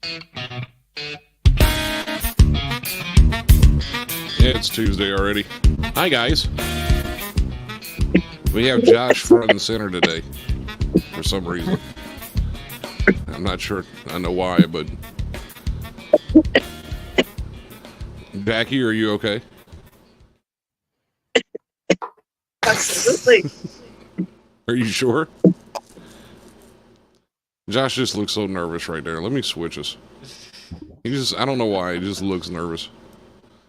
Yeah, it's Tuesday already. Hi, guys. We have Josh front and center today for some reason. I'm not sure. I know why, but Jackie, are you okay? Absolutely. Are you sure? Josh just looks so nervous right there. Let me switch us. I don't know why, he just looks nervous.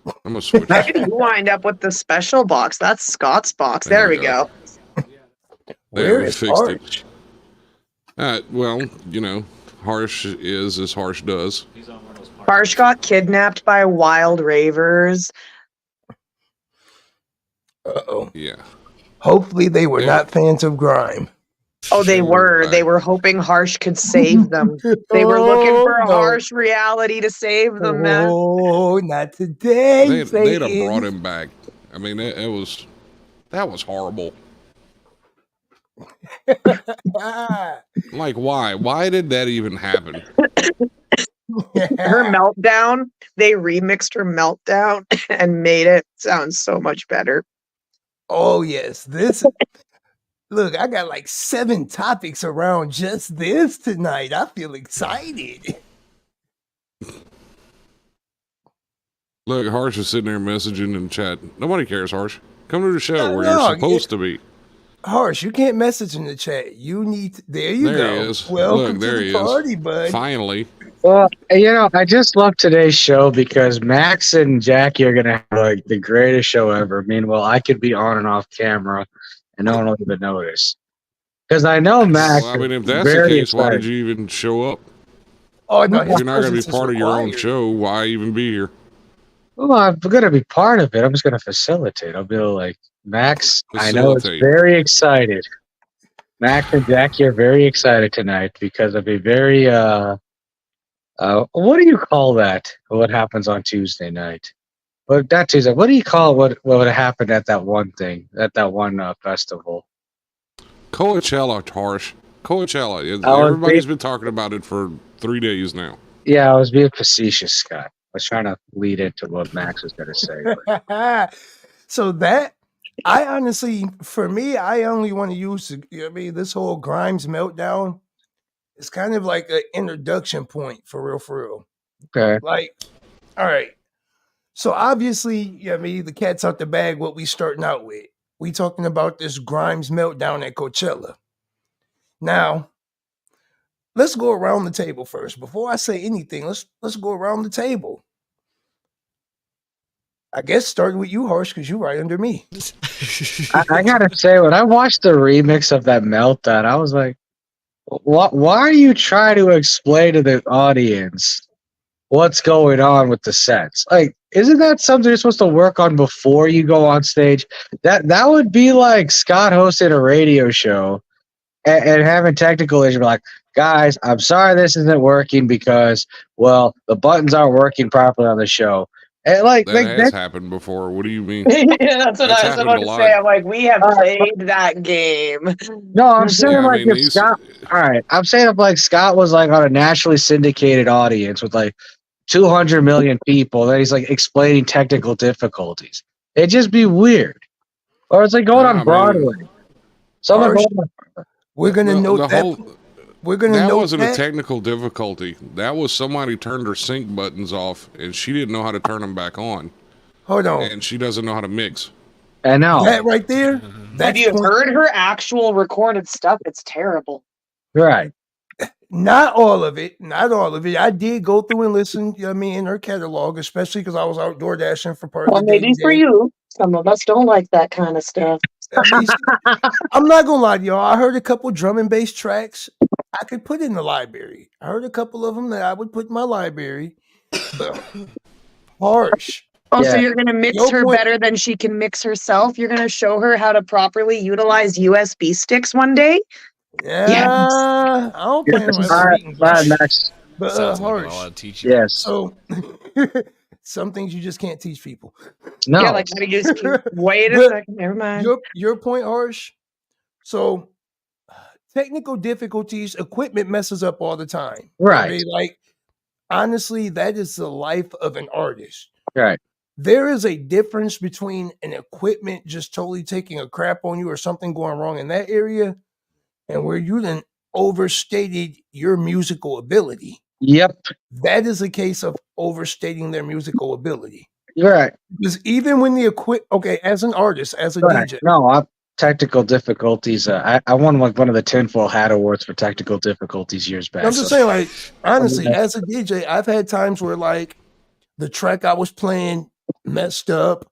I'm gonna switch How us. did you wind up with the special box? That's Scott's box. There we go. There, we fixed it. Well, you know, Harsh is as Harsh does. Harsh got kidnapped by wild ravers. Uh-oh. Yeah. Hopefully they were not fans of grime. Oh, they were. They were hoping Harsh could save them. They were looking for a harsh reality to save them, man. Oh, not today. They'd have brought him back. I mean, that was horrible. Like, why? Why did that even happen? Her meltdown, they remixed her meltdown and made it sound so much better. Oh, yes. Look, I got like 7 topics around just this tonight. I feel excited. Look, Harsh is sitting there messaging in chat. Nobody cares, Harsh. Come to the show where No, you're supposed to be. Harsh, you can't message in the chat. You need there you there go. He is. Welcome Look, there to the he party, is. bud. Finally. Well, you know, I just love today's show because Max and Jackie are going to have like the greatest show ever. Meanwhile, I could be on and off camera and no one will even notice. Because I know Max. Well, I mean, if that's the case, why did you even show up? Oh, no, if you're not going to be part of your own show, why even be here? Well, I'm going to be part of it. I'm just going to facilitate. I'll be like, Max, I know it's very excited. Max and Jackie are very excited tonight because of a very, what do you call that? What happens on Tuesday night? Well, not Tuesday. What do you call what would happen at that one thing, at that one festival? Coachella, Harsh. Coachella. Everybody's been talking about it for 3 days now. Yeah, I was being facetious, Scott. I was trying to lead into what Max was going to say. So that, I honestly, for me, I only want to use, this whole Grimes meltdown. It's kind of like an introduction point for real. Okay. Like, all right. So obviously, the cat's out the bag, what we starting out with. We talking about this Grimes meltdown at Coachella. Now, let's go around the table first. Before I say anything, let's go around the table. I guess starting with you, Harsh, because you're right under me. I gotta say, when I watched the remix of that meltdown, I was like, why are you trying to explain to the audience what's going on with the sets? Like, isn't that something you're supposed to work on before you go on stage? That would be like Scott hosting a radio show and having technical issues, like, guys, I'm sorry this isn't working because, well, the buttons aren't working properly on the show. And that has happened before. What do you mean? Yeah, that's what I was about to say. I'm like, we have played that game. No, I'm saying if Scott. All right, I'm saying if like Scott was like on a nationally syndicated audience with like 200 million people, then he's like explaining technical difficulties. It'd just be weird. Or it's like going on Broadway. We're gonna note that. We're gonna that note wasn't that. a technical difficulty. That was somebody turned her sync buttons off, and she didn't know how to turn them back on. Hold on. And she doesn't know how to mix. I know. That right there. Have you heard her actual recorded stuff? It's terrible. Right. Not all of it. I did go through and listen, in her catalog, especially because I was outdoor dashing for part of the day. Maybe for you. Some of us don't like that kind of stuff. I'm not gonna lie to y'all. I heard a couple drum and bass tracks I could put in the library. I heard a couple of them that I would put in my library. Harsh. Oh, yeah. So you're going to mix her better than she can mix herself? You're going to show her how to properly utilize USB sticks one day? Yeah. Yes. I don't plan on Max. But Harsh. Yes. So some things you just can't teach people. No. Yeah, like how to use wait a second. Never mind. Your point, Harsh. So technical difficulties, equipment messes up all the time. Right. I mean, like honestly, that is the life of an artist. Right. There is a difference between an equipment just totally taking a crap on you or something going wrong in that area and where you then overstated your musical ability. Yep. That is a case of overstating their musical ability. You're right. Because even when the okay, as an artist, as a Right. DJ, No, technical difficulties. I won like one of the tinfoil hat awards for technical difficulties years back. I'm just saying, like, honestly, as a DJ, I've had times where like the track I was playing messed up,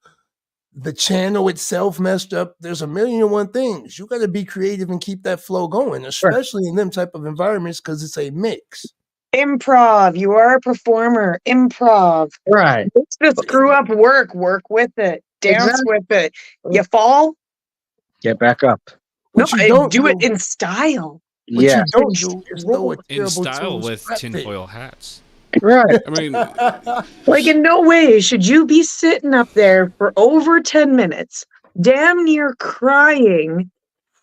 the channel itself messed up. There's a million and one things. You got to be creative and keep that flow going, especially in them type of environments because it's a mix. Improv. You are a performer. Improv. Right. It's the screw up work. Work with it. Dance with it. You fall. Get back up. No, you don't do it in style. What you don't do is throw a in style with tinfoil hats. Right. I mean, like in no way should you be sitting up there for over 10 minutes, damn near crying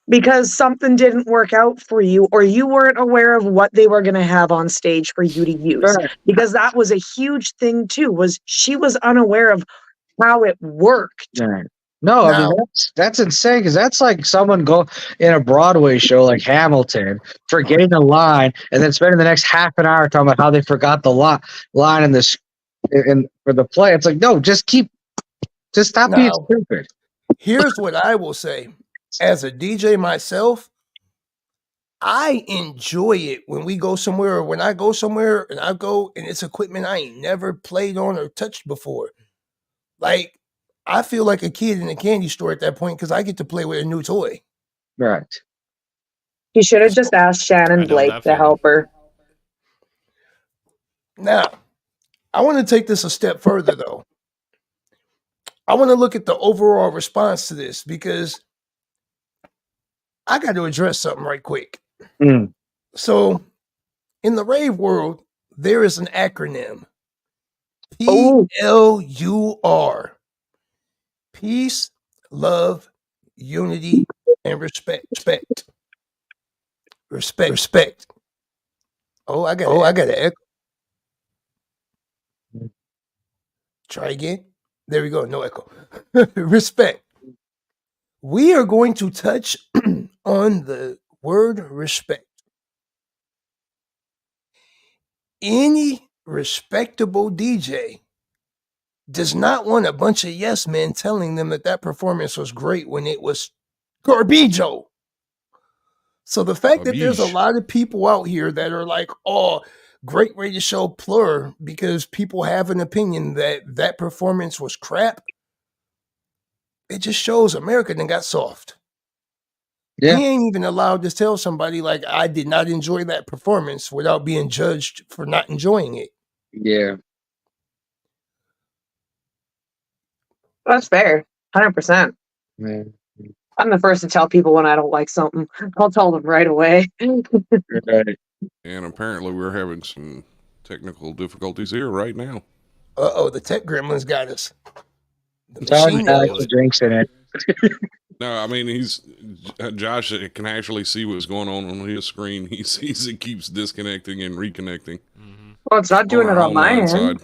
because something didn't work out for you or you weren't aware of what they were going to have on stage for you to use. Right. Because that was a huge thing too, was she was unaware of how it worked. Right. No, I mean that's insane because that's like someone go in a Broadway show like Hamilton, forgetting a line, and then spending the next half an hour talking about how they forgot the line in this for the play. It's like, no, just stop being stupid. Here's what I will say: as a DJ myself, I enjoy it when we go somewhere or when I go somewhere and I go and it's equipment I ain't never played on or touched before. Like, I feel like a kid in a candy store at that point because I get to play with a new toy. Right. You should have just asked Shannon Blake to help her. Now, I want to take this a step further, though. I want to look at the overall response to this because I got to address something right quick. Mm. So, in the rave world, there is an acronym. PLUR. Peace, love, unity, and respect. Respect. Oh, I got an echo. Try again. There we go. No echo. Respect. We are going to touch on the word respect. Any respectable DJ does not want a bunch of yes men telling them that performance was great when it was garbageo. So the fact that there's a lot of people out here that are like, oh, great radio show plur because people have an opinion that performance was crap, it just shows America then got soft. Yeah. He ain't even allowed to tell somebody like, I did not enjoy that performance without being judged for not enjoying it. Yeah. That's fair. 100%. Man. I'm the first to tell people when I don't like something. I'll tell them right away. Right. And apparently we're having some technical difficulties here right now. Uh-oh, the tech gremlins got us. The drinks in it. No, I mean, Josh can actually see what's going on his screen. He sees it keeps disconnecting and reconnecting. Mm-hmm. Well, it's not doing it on my end. Side.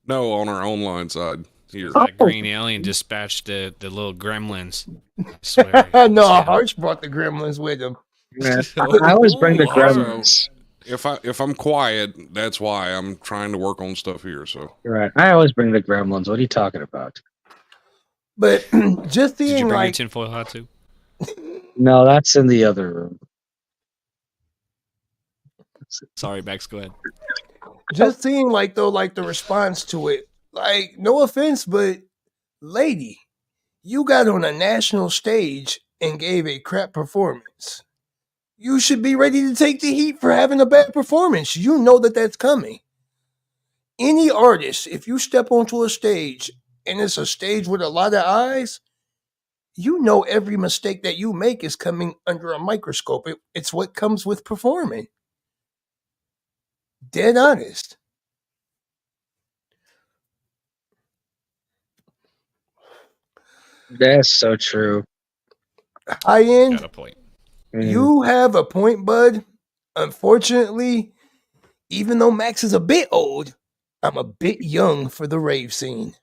No, on our online side. Here. That green alien dispatched the little gremlins. I swear. No, Harsh brought the gremlins with him. Man, I always bring the gremlins. If I'm quiet, that's why I'm trying to work on stuff here. So right, I always bring the gremlins. What are you talking about? But just did you bring like your tinfoil hat too? No, that's in the other room. Sorry, Bex. Go ahead. Just seeing like the response to it. Like, no offense, but lady, you got on a national stage and gave a crap performance. You should be ready to take the heat for having a bad performance. You know that's coming. Any artist, if you step onto a stage and it's a stage with a lot of eyes, you know every mistake that you make is coming under a microscope. It's what comes with performing. Dead honest. That's so true. High end. Got a point. You have a point, bud. Unfortunately, even though Max is a bit old, I'm a bit young for the rave scene.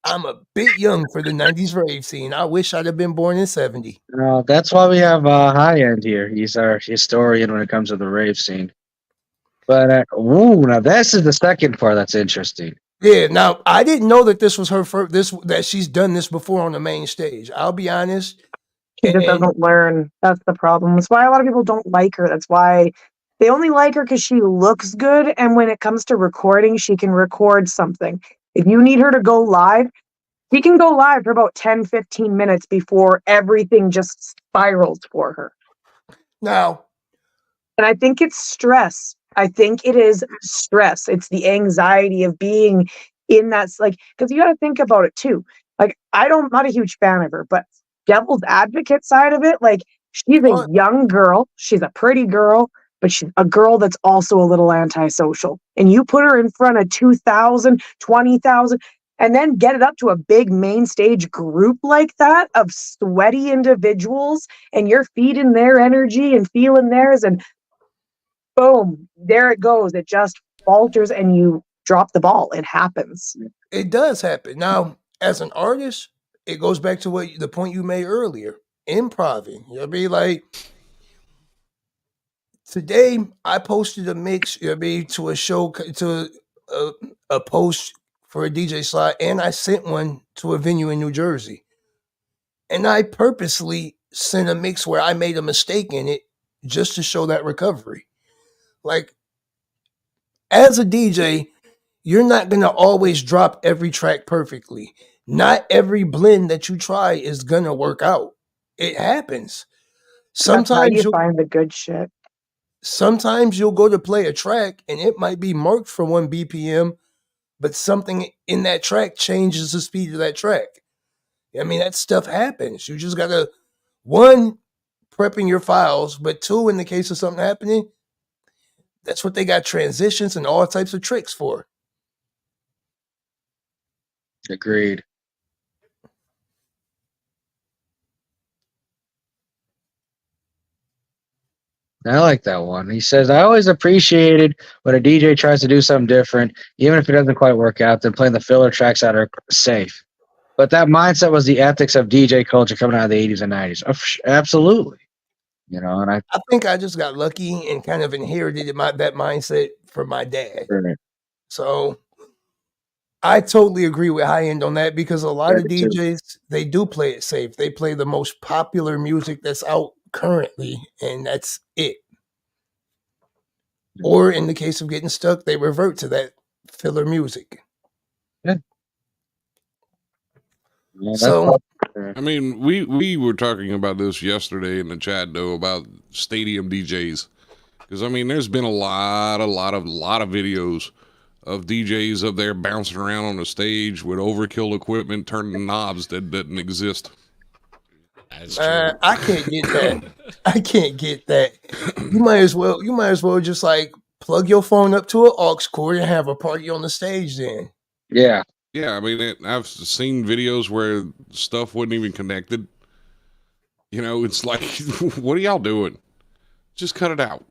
I'm a bit young for the 90s rave scene. I wish I'd have been born in 70. That's why we have High End here. He's our historian when it comes to the rave scene. But now this is the second part that's interesting. Yeah, now I didn't know that this was her first, that she's done this before on the main stage. I'll be honest. She just doesn't learn. That's the problem. That's why a lot of people don't like her. That's why they only like her because she looks good. And when it comes to recording, she can record something. If you need her to go live, she can go live for about 10, 15 minutes before everything just spirals for her. Now, and I think it's stress. I think it is stress. It's the anxiety of being in that, like, because you got to think about it too. Like, not a huge fan of her, but devil's advocate side of it, like, she's a young girl. She's a pretty girl, but she's a girl that's also a little antisocial. And you put her in front of 2,000, 20,000, and then get it up to a big main stage group like that of sweaty individuals, and you're feeding their energy and feeling theirs, and boom, there it goes. It just falters and you drop the ball. It happens. It does happen. Now, as an artist, it goes back to the point you made earlier. Improving. You'll be like, today I posted a mix, to a show, to a post for a DJ slot, and I sent one to a venue in New Jersey. And I purposely sent a mix where I made a mistake in it just to show that recovery. Like, as a DJ, you're not going to always drop every track perfectly. Not every blend that you try is going to work out. It happens. Sometimes you find the good shit. Sometimes you'll go to play a track and it might be marked for 1 BPM, but something in that track changes the speed of that track. I mean, that stuff happens. You just got to, one, prepping your files, but two, in the case of something happening, that's what they got transitions and all types of tricks for. Agreed. I like that one. He says, I always appreciated when a DJ tries to do something different, even if it doesn't quite work out, than playing the filler tracks that are safe. But that mindset was the ethics of DJ culture coming out of the 80s and 90s. Absolutely. And I think I just got lucky and kind of inherited that mindset from my dad. Right. So I totally agree with High End on that, because a lot of DJs, they do play it safe. They play the most popular music that's out currently, and that's it. Or in the case of getting stuck, they revert to that filler music. Yeah. So, I mean, we were talking about this yesterday in the chat, though, about stadium DJs, because I mean, there's been a lot of videos of DJs up there bouncing around on the stage with overkill equipment, turning knobs that doesn't exist. I can't get that. I can't get that. You might as well just like plug your phone up to an aux cord and have a party on the stage then. Yeah. Yeah, I mean, I've seen videos where stuff wasn't even connected. It's like, what are y'all doing? Just cut it out.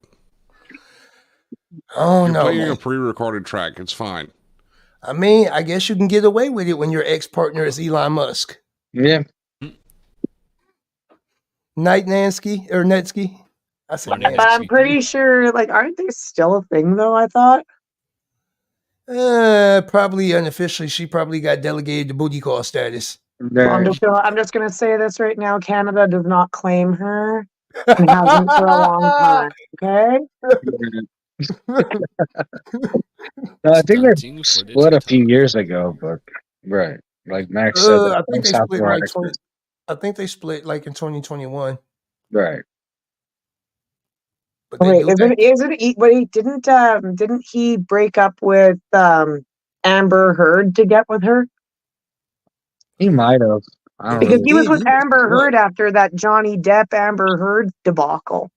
Oh, You're no, playing man. a pre-recorded track. It's fine. I mean, I guess you can get away with it when your ex-partner is Elon Musk. Yeah. Night Nansky or Netsky. I said Nansky. But I'm pretty sure, like, aren't they still a thing though? I thought. Probably unofficially, she probably got delegated to booty call status. I'm just gonna say this right now. Canada does not claim her and hasn't for a long time. Okay. No, I think they split a few years ago, but right, like Max said, I think they split like I think they split like in 2021. Right. But wait, didn't he break up with Amber Heard to get with her? He might have. Because he was with Amber Heard after that Johnny Depp Amber Heard debacle.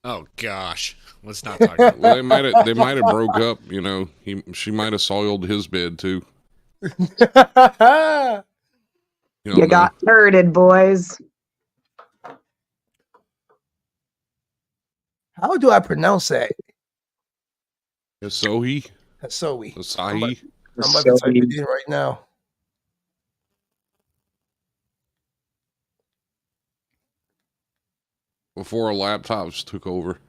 Oh gosh, let's not talk about Well, they might have broke up. She might have soiled his bed too. You got herded, boys. How do I pronounce that? Asahi. Asahi. Asahi. I'm about to type it in right now. Before laptops took over.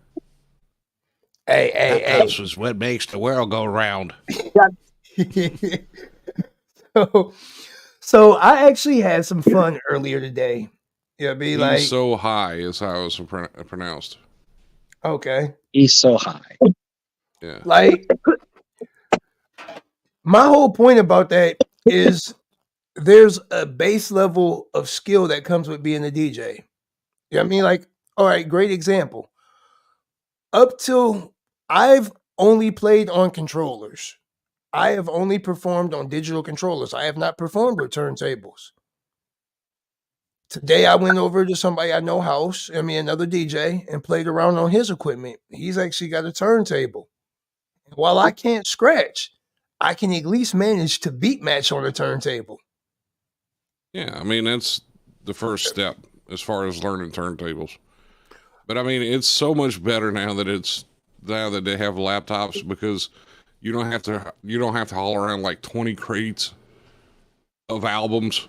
Hey. Laptops was what makes the world go round. So I actually had some fun earlier today. Yeah, be He's like, so high is how it's pronounced. okay. He's so high. Yeah. Like, my whole point about that is there's a base level of skill that comes with being a DJ. You know what I mean? Like, all right, great example. Up till I've only played on controllers. I have only performed on digital controllers. I have not performed with turntables. Today I went over to somebody I know house, another DJ, and played around on his equipment. He's actually got a turntable. While I can't scratch, I can at least manage to beat match on a turntable. Yeah, I mean, that's the first step as far as learning turntables. But I mean, it's so much better now that they have laptops, because you don't have to haul around like 20 crates of albums,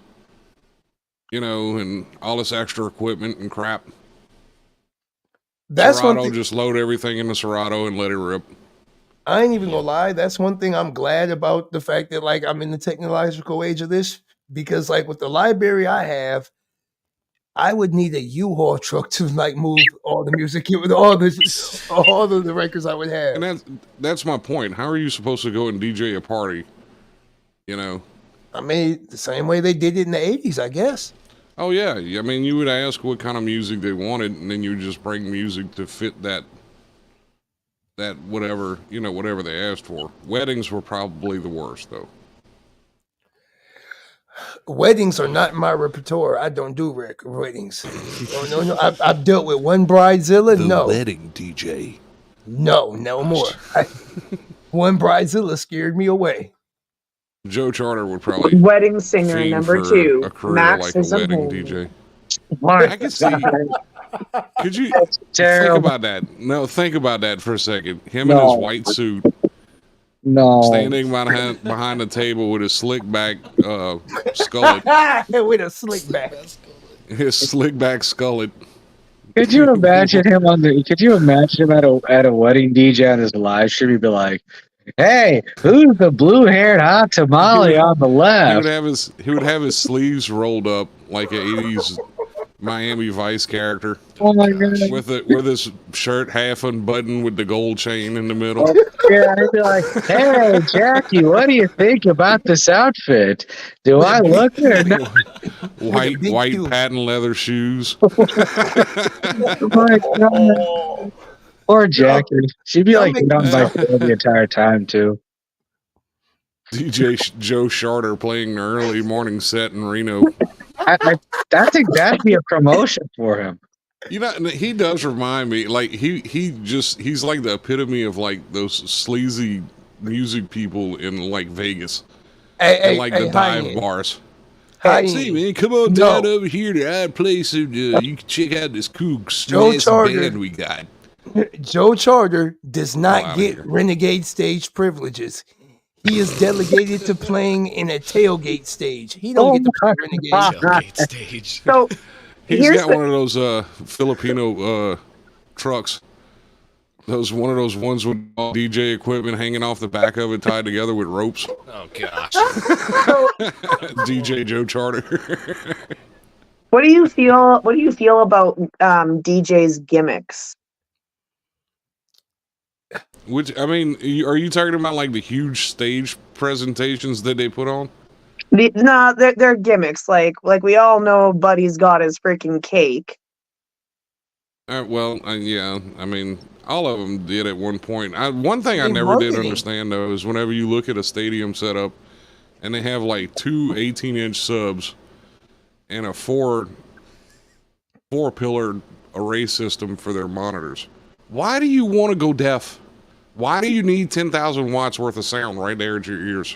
and all this extra equipment and crap. That's Serato, just load everything in the Serato and let it rip. I ain't even gonna lie. That's one thing I'm glad about, the fact that like I'm in the technological age of this, because like with the library I have, I would need a U-Haul truck to like move all the music with all the records I would have. And that's my point. How are you supposed to go and DJ a party? I mean, the same way they did it in the 80s, I guess. Oh yeah. I mean, you would ask what kind of music they wanted, and then you would just bring music to fit that whatever they asked for. Weddings were probably the worst, though. Weddings are not my repertoire. I don't do weddings. No. I've dealt with one bridezilla. No wedding DJ. No more. One bridezilla scared me away. Joe Charter would probably wedding singer number 2. a career Max like a is a wedding home. DJ. What? I can see. Could you Terrible. think about that? No, think about that for a second. Him in his white suit, standing behind the table with his slick back skullet. With a slick back. His slick back skullet. Could you imagine him at a wedding DJ on his live stream? He'd be like, "Hey, who's the blue-haired hot tamale on the left?" He would have his sleeves rolled up like an 80s Miami Vice character. Oh my god! With his shirt half unbuttoned with the gold chain in the middle. Yeah, I'd be like, "Hey, Jackie, what do you think about this outfit? Do I look good?" White patent leather shoes. Oh my god. Poor Jackie. She'd be like on my phone the entire time too. DJ Joe Charter playing the early morning set in Reno. I think that'd be a promotion for him. He does remind me, like he's like the epitome of like those sleazy music people in like Vegas, and like the dive bars. Hey man, come on down over here to our place, and you can check out this cool band we got. Joe Charter does not get renegade stage privileges. He is delegated to playing in a tailgate stage. He don't get to play renegade Tailgate stage. So He's got one of those Filipino trucks. One of those ones with all DJ equipment hanging off the back of it, tied together with ropes. Oh gosh. DJ Joe Charter. What do you feel about DJ's gimmicks? Which, I mean, are you talking about like the huge stage presentations that they put on? No, they're gimmicks. Like we all know, Buddy's got his freaking cake. Yeah. I mean, all of them did at one point. One thing I never did understand though is whenever you look at a stadium setup and they have like two 18-inch subs and a four pillar array system for their monitors. Why do you want to go deaf? Why do you need 10,000 watts worth of sound right there at your ears?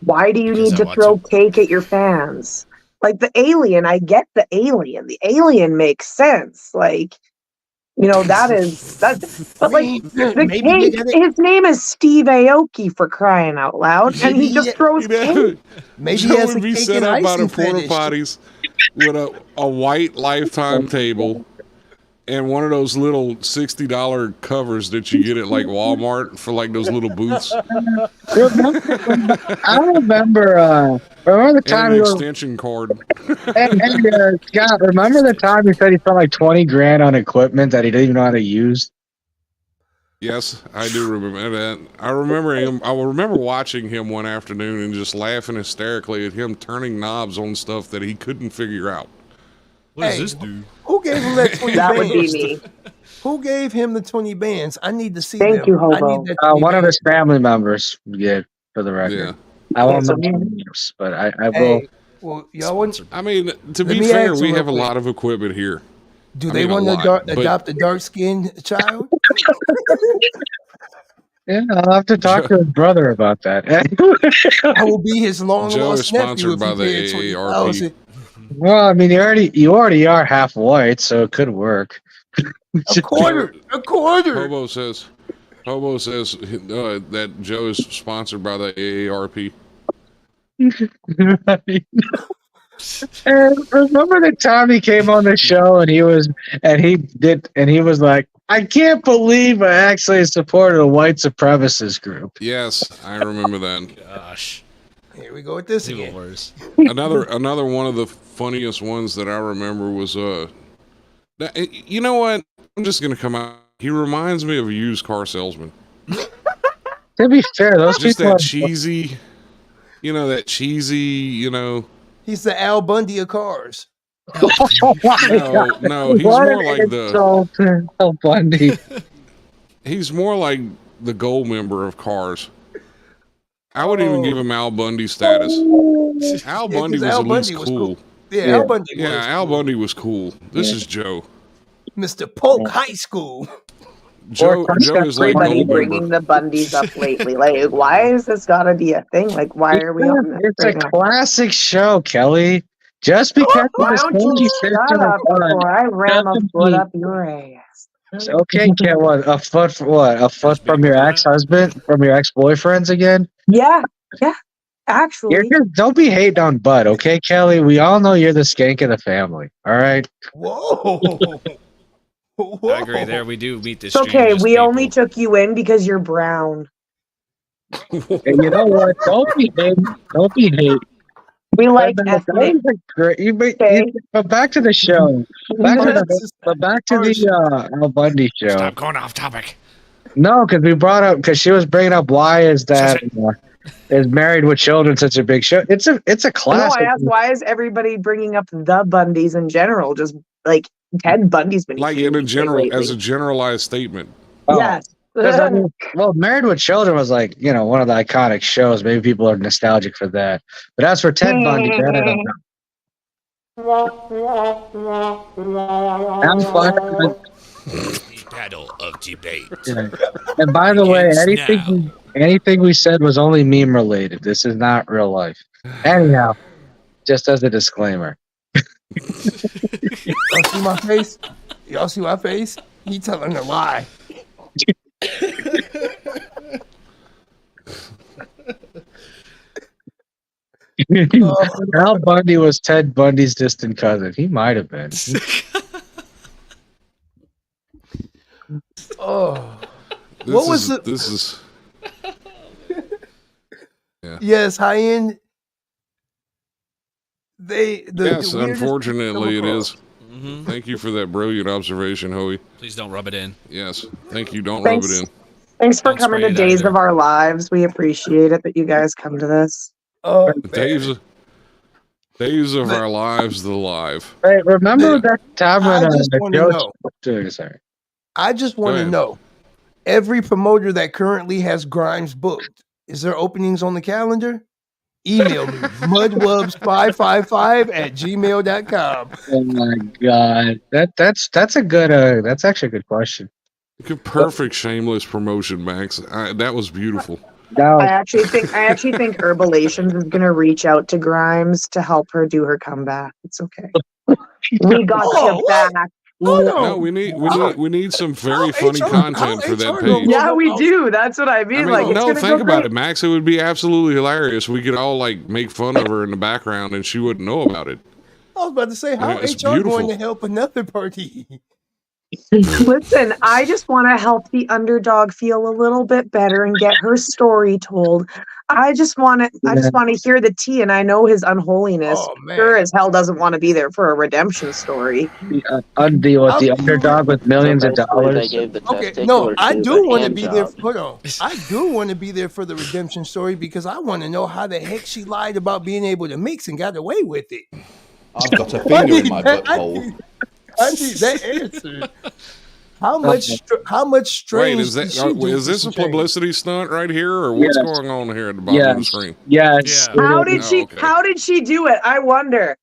Why do you need to throw cake at your fans? Like the Alien, I get the Alien. The Alien makes sense. Like, You know, that is that. But like the maybe you cake, gotta, his name is Steve Aoki for crying out loud, and he Maybe- just throws cake. maybe he Joe has would a be cake set and up by the icing porta fetish. potties with a white Lifetime table and one of those little $60 covers that you get at like Walmart for like those little booths, I remember the and time an he was, extension cord. Scott, remember the time he said he spent like 20 grand on equipment that he didn't even know how to use? Yes, I do remember that. I remember him. I remember watching him one afternoon and just laughing hysterically at him turning knobs on stuff that he couldn't figure out. What does Hey, this do? Who gave him that 20 That bands? would be me. Who gave him the 20 bands? I need to see Thank them. you, I Hobo. need that 20 One of bands. his family members did, for the record. Yeah. I won't Okay, so mention me- names, but I will. Hey, well, y'all want, Sponsored. I mean, to Let be me fair, ask we you have a real quick. lot of equipment here. do I they mean, a want lot, to but- adopt a dark-skinned child? Yeah, I'll have to talk to his brother about that. I will be his Joe long-lost is nephew sponsored if by he the paid AARP. 20,000. Well, I mean, you already are half white, so it could work. A quarter. Hobo says that Joe is sponsored by the AARP. And remember the time he came on the show and he was like, I can't believe I actually supported a white supremacist group. Yes, I remember that. Gosh, Here we go with this it's even again. worse. Another one of the funniest ones that I remember was you know what? I'm just gonna come out. He reminds me of a used car salesman. To be fair, those Just people that cheesy, He's the Al Bundy of cars. Oh my God. No, he's What more an like the insult to Al Bundy. he's more like the gold member of Cars. I wouldn't even give him Al Bundy status. Al Yeah, Bundy 'cause was Al at least Bundy was cool. Yeah, Yeah. Al Bundy was Yeah, Al cool. Bundy was cool. This is Joe. Mr. Polk High School. Joe is like Everybody gold bringing member. the Bundys up lately. Like, why is this gotta be a thing? Like, why are we on this It's right a now? classic show, Kelly. Just because Why it's don't you shut up before I ram a foot up your ass? Okay, Ken, what? A foot for what? A foot from your ex-husband? From your ex-boyfriends again? Yeah, actually. Don't be hating on Bud, okay, Kelly? We all know you're the skank of the family, all right? Whoa. Whoa. I agree. There, we do meet this. It's okay. We only took you in because you're brown. And you know what? Don't be hating. Don't be hating. We like But ethnic. but back to the show. Back to the Al Bundy show. Stop going off topic. No, because she was bringing up why is that is Married with Children such a big show? It's a No, classic. I asked why is everybody bringing up the Bundys in general? Just like Ted Bundy's been Like huge in a lately. as a generalized statement. Oh, Yes. 'cause, I mean, well, Married with Children was like, one of the iconic shows. Maybe people are nostalgic for that. But as for Ted Bundy, that I don't know. I'm fine. The battle of debate. Yeah. And by the way, Begins anything we said was only meme related. This is not real life. Anyhow, just as a disclaimer. Y'all see my face? Y'all see my face? He telling a lie. Al Bundy was Ted Bundy's distant cousin. He might have been. Oh. This is Yes, high end. yes, the weirdest unfortunately it thing is. Thank you for that brilliant observation, Hoey. Please don't rub it in. Yes, thank you. Don't Thanks. rub it in. Thanks for Don't coming spray to it Days either. of Our Lives. We appreciate it that you guys come to this. Oh, Days of Our Lives, the live. Hey, remember that time when I just want to know. Sorry. I just want to ahead. know. Every promoter that currently has Grimes booked, is there openings on the calendar? Email me, mudwubs555@gmail.com. Oh my god, that's a good. That's actually a good question. Good, perfect shameless promotion, Max. That was beautiful. Now, I actually think Herbalations is gonna reach out to Grimes to help her do her comeback. It's okay. We got Oh, your back. No, we need some very funny content for that page. Yeah, we do. That's what I mean. I mean, like, no, it's think go about great. it, Max. It would be absolutely hilarious. We could all like make fun of her in the background, and she wouldn't know about it. I was about to say, how It's HR going beautiful. to help another party? Listen, I just want to help the underdog feel a little bit better and get her story told. I just want to hear the tea, and I know his unholiness Oh man, sure as hell doesn't want to be there for a redemption story. The underdog with millions of dollars. okay, no, I do want to be there. Hold on, I do want to be there for the redemption story because I want to know how the heck she lied about being able to mix and got away with it. I've got a finger in my butthole. I need that answer. How much strange? Wait, is this a publicity stunt right here, or what's going on here at the bottom of the screen? Yes. Yeah. How did she? Okay. How did she do it? I wonder.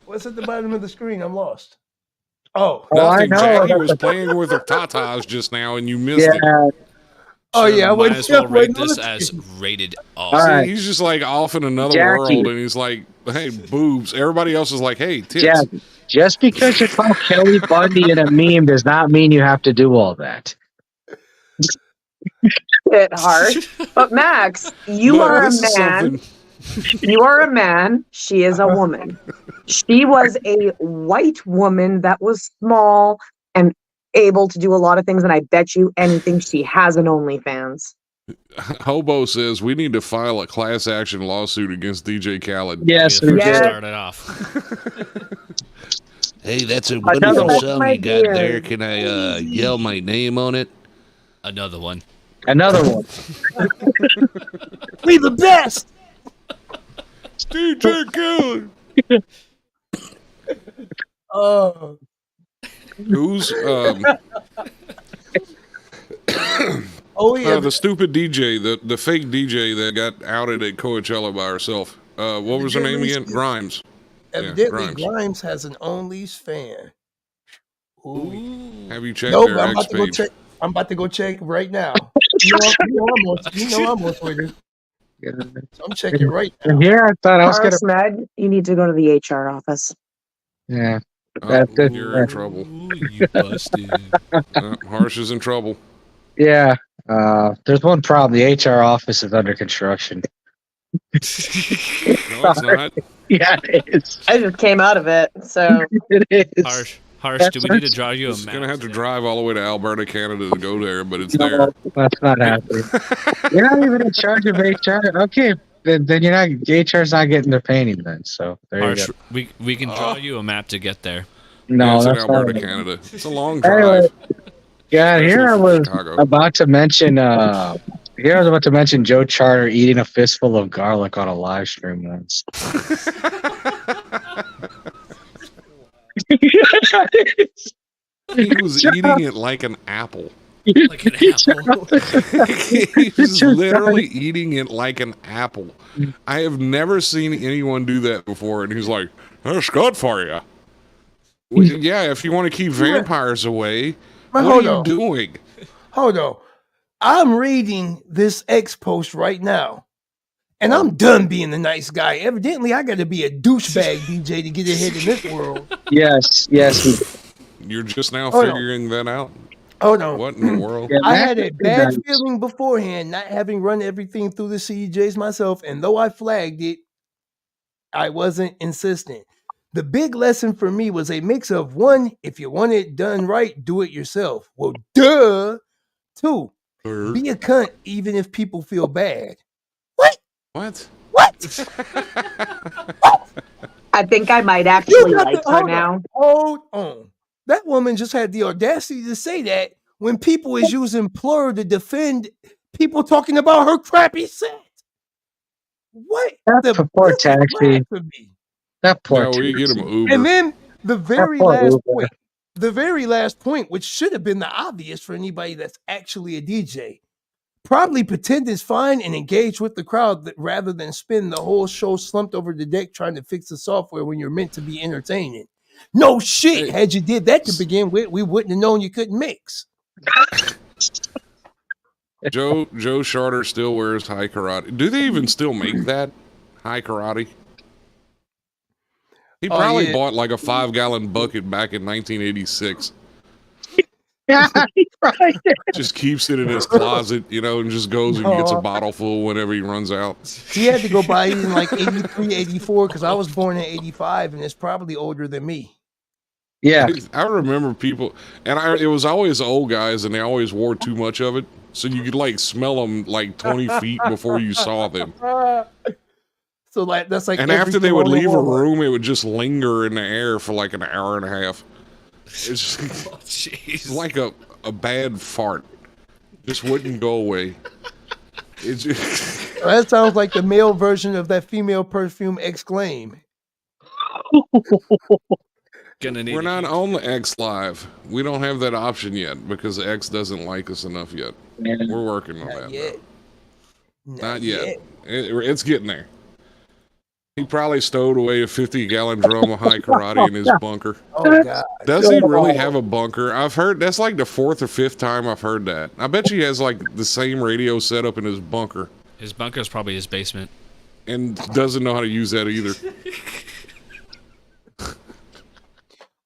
What's at the bottom of the screen? I'm lost. Oh, Nothing. I know. Jackie was playing with her tatas just now, and you missed it. oh yeah. I Might wouldn't- as well I rate wouldn't this look- as rated All R. right. See, he's just like off in another Jackie. world, and he's like, "Hey, boobs." Everybody else is like, "Hey, tits." Jack, just because you call Kelly Bundy in a meme does not mean you have to do all that. Bit harsh. But Max, you Look, are a this is man. something- You are a man. She is a woman. She was a white woman that was small and able to do a lot of things, and I bet you anything she has an OnlyFans. Hobo says we need to file a class action lawsuit against DJ Khaled. Yes, Be the we first to Yeah. start it off. Hey, that's a Another wonderful one. song My you got dear. there. Can I yell my name on it? Another one. Another one. We the best. DJ Khaled. Oh, Who's oh yeah. the stupid DJ, the fake DJ that got outed at Coachella by herself? What was her name again? Grimes. Evidently, Grimes. Grimes has an Only's fan. Ooh. Have you checked Nope, their I'm X about to go page? check. I'm about to go check right now. You know I'm on Twitter. So I'm checking right now. And here I thought I was gonna. Harsh Med, you need to go to the HR office. Yeah. Oh, That's you're in trouble. Ooh, you busted. Harsh is in trouble. Yeah. There's one problem. The HR office is under construction. No, it's not. Yeah, it is. I just came out of it, so It is. Harsh, do we need to draw you a It's map? gonna have to drive all the way to Alberta, Canada to go there, but it's No, there. that's not happening. You're not even in charge of HR. Okay, then you're not. HR's not getting their painting then. So there Harsh, you we can draw you a map to get there. go. No, it's in that's not. Alberta, It. Canada. It's a long Anyway, drive. yeah, here I Especially was from Chicago. about to mention. Here I was about to mention Joe Charter eating a fistful of garlic on a live stream once. He was eating it like an apple. Like an apple. He was literally eating it like an apple. I have never seen anyone do that before, and he's like, "That's good for you." Well, yeah, if you want to keep vampires away, But what hold are you on. doing? Hold on. I'm reading this X post right now, and I'm done being the nice guy. Evidently, I got to be a douchebag DJ to get ahead in this world. Yes. You're just now Hold on. figuring that out? Hold on. What in the world? Yeah, I Matt had a is bad nice. feeling beforehand, not having run everything through the CEJs myself, and though I flagged it, I wasn't insistent. The big lesson for me was a mix of one, if you want it done right, do it yourself. Well, duh. Two, be a cunt even if people feel bad. What? What? What? I think I might actually You got like the- her hold now. on, hold on. That woman just had the audacity to say that when people is using plural to defend people talking about her crappy set. What? That poor this is taxi. blasphemy. That poor. No, we get him Uber. And then the very poor last Uber. point, the very last point, which should have been the obvious for anybody that's actually a DJ, probably pretend it's fine and engage with the crowd rather than spend the whole show slumped over the deck trying to fix the software when you're meant to be entertaining. No shit. Hey. Had you did that to begin with, we wouldn't have known you couldn't mix. Joe Charter still wears high karate. Do they even still make that high karate? He probably bought like a 5-gallon bucket back in 1986. Yeah, right. Just keeps it in his closet, and just goes and gets a bottle full whenever he runs out. He had to go buy it in like 83, 84, because I was born in 85, and it's probably older than me. Yeah. I remember people, and it was always old guys, and they always wore too much of it, so you could like smell them like 20 feet before you saw them. So like that's like, and after they would leave a room, it would just linger in the air for like an hour and a half. It's just like a bad fart, just wouldn't go away. That sounds like the male version of that female perfume Exclaim. We're not on the X Live. We don't have that option yet because X doesn't like us enough yet. We're working on that. Yet. Not yet. It's getting there. He probably stowed away a 50-gallon drum of high karate in his bunker. Oh, God. Does he really have a bunker? I've heard that's like the 4th or 5th time I've heard that. I bet he has like the same radio set up in his bunker. His bunker is probably his basement. And doesn't know how to use that either.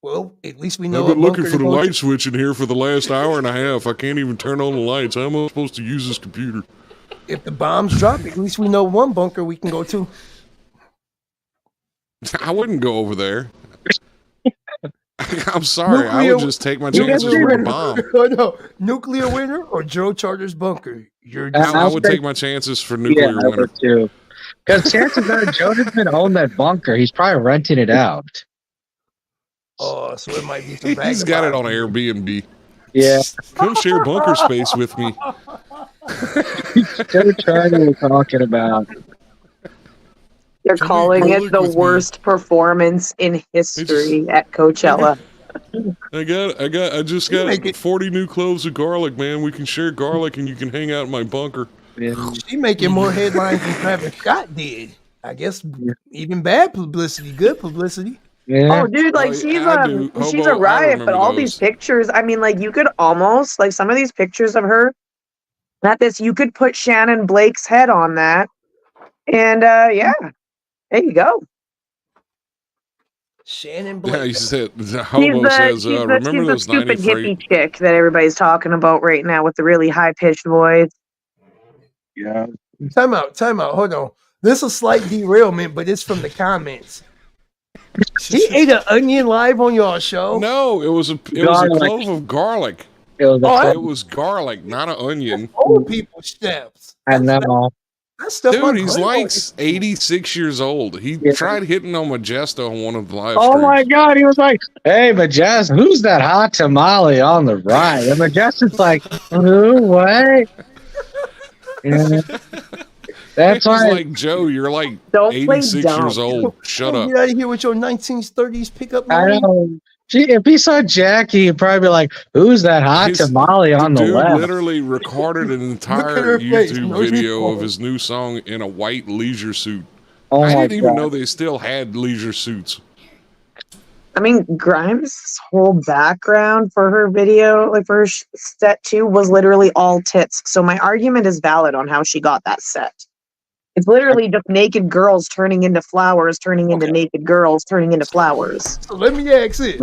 Well, at least we know. I've been looking for the light switch in here for the last hour and a half. I can't even turn on the lights. How am I supposed to use this computer? If the bombs drop, at least we know one bunker we can go to. I wouldn't go over there. I'm sorry. I would just take my chances with a bomb. Oh, no. Nuclear winter or Joe Charter's bunker? I would take my chances for nuclear winter. Too. Because chances are Joe doesn't own that bunker. He's probably renting it out. Oh, so it might be some He's got it on Airbnb. Yeah. Come share bunker space with me. Joe Charter we're talking about. They're calling it the worst performance in history at Coachella. I just got 40 new cloves of garlic, man. We can share garlic and you can hang out in my bunker. Yeah. She making more headlines than Travis Scott did. I guess even bad publicity, good publicity. Yeah. Oh, dude, like she's a riot, but all these pictures, I mean, like you could almost, like some of these pictures of her, you could put Shannon Blake's head on that. And yeah. There you go. Shannon Blake. Yeah, he said, the hobo says, remember those stupid 93? hippie chick that everybody's talking about right now with the really high-pitched voice. Yeah. Time out. Hold on. This is a slight derailment, but it's from the comments. He ate an onion live on your show? No, it was a clove of garlic. It was garlic, not an onion. Old people steps. I know. Dude, he's like 86 years old. He tried hitting on Majesta on one of the live streams. Oh my God, he was like, hey, Majesta, who's that hot tamale on the right? And Majesta's like, who, what? Yeah. That's why. Like, Joe, you're like 86 years old. Shut up. Get out of here with your 1930s pickup line. I know. If he saw Jackie, he'd probably be like, who's that hot tamale on the left? Dude literally recorded an entire YouTube video of his new song in a white leisure suit. Oh I didn't even know they still had leisure suits. I mean, Grimes' whole background for her video, like for her set 2, was literally all tits. So my argument is valid on how she got that set. It's literally just naked girls turning into flowers, turning into naked girls, turning into flowers. So let me ask this.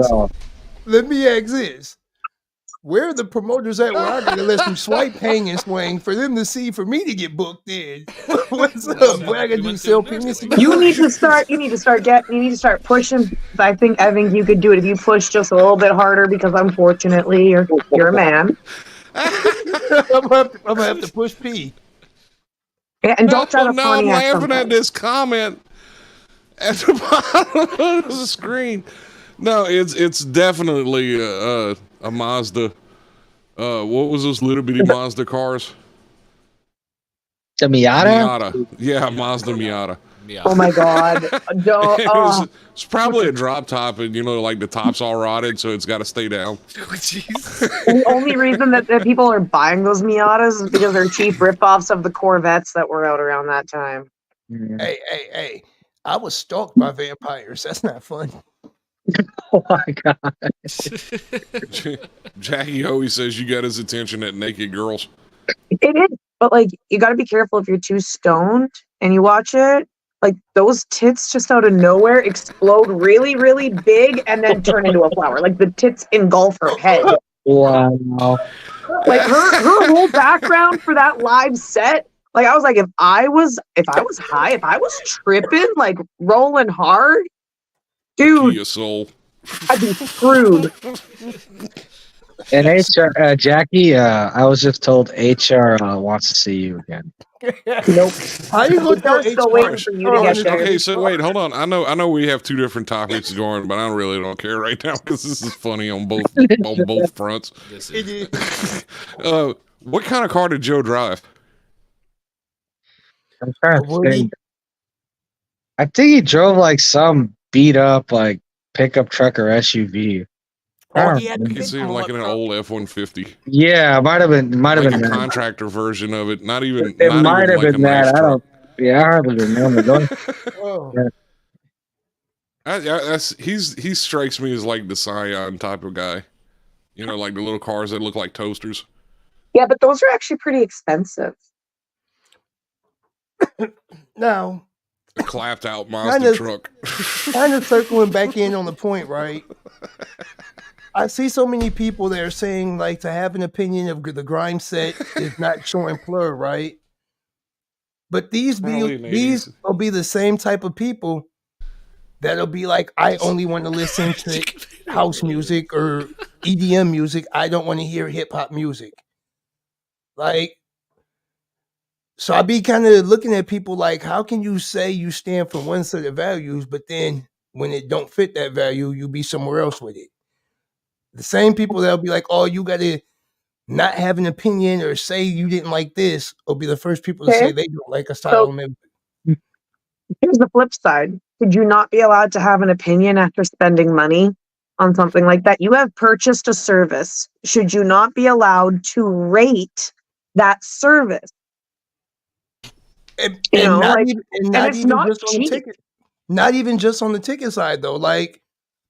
Where are the promoters at where I gotta let some swipe hang and swing for them to see for me to get booked in? What's up? What I gotta do, sell penis? You need to start pushing. I think you could do it if you push just a little bit harder because unfortunately you're a man. I'm gonna have to push P. Yeah, and don't try to I'm laughing at this comment at the bottom of the screen. No, it's definitely a Mazda. What was those little bitty Mazda cars? The Miata? Yeah, Mazda Miata. Oh my God! It's probably a drop top, and like the top's all rotted, so it's got to stay down. The only reason that people are buying those Miatas is because they're cheap ripoffs of the Corvettes that were out around that time. Hey! I was stalked by vampires. That's not fun. Oh my God! Jackie always says you got his attention at naked girls. It is, but like you got to be careful if you're too stoned and you watch it. like those tits just out of nowhere explode really, really big and then turn into a flower. Like the tits engulf her head. Wow. Like her whole background for that live set. Like I was like, if I was high, if I was tripping, like rolling hard, dude, Kia Soul. I'd be screwed. And HR, Jackie, I was just told HR wants to see you again. Nope. How you gonna tell They're still waiting for you to get there. Okay, so wait, hold on. I know we have two different topics going, but I really don't care right now because this is funny on both fronts. This It is, is. What kind of car did Joe drive? I'm trying to Woody? think. I think he drove like some beat up like pickup truck or SUV. Oh, he had I a can big see him like in an truck. old F-150, Yeah, might have been like a that. contractor version of it. Not even. It not might even have like been a nice that. I truck. don't. Yeah, I hardly remember. Oh. He strikes me as like the Scion type of guy. You know, like the little cars that look like toasters. Yeah, but those are actually pretty expensive. Now, A clapped out Mazda truck. kind of circling back in on the point, right? I see so many people that are saying like to have an opinion of the grime set is not showing plur, right? But these Early these 80s. will be the same type of people that'll be like, I only want to listen to house music or EDM music. I don't want to hear hip hop music. Like, so I be kind of looking at people like, how can you say you stand for one set of values, but then when it don't fit that value, you be somewhere else with it? The same people that'll be like, oh, you got to not have an opinion or say you didn't like this will be the first people to Okay. say they don't like a style So- of music. Here's the flip side. Should you not be allowed to have an opinion after spending money on something like that? You have purchased a service. Should you not be allowed to rate that service? And, You and know, not like, even, and and not it's even not just on the cheap. ticket. Not even just on the ticket side though. Like,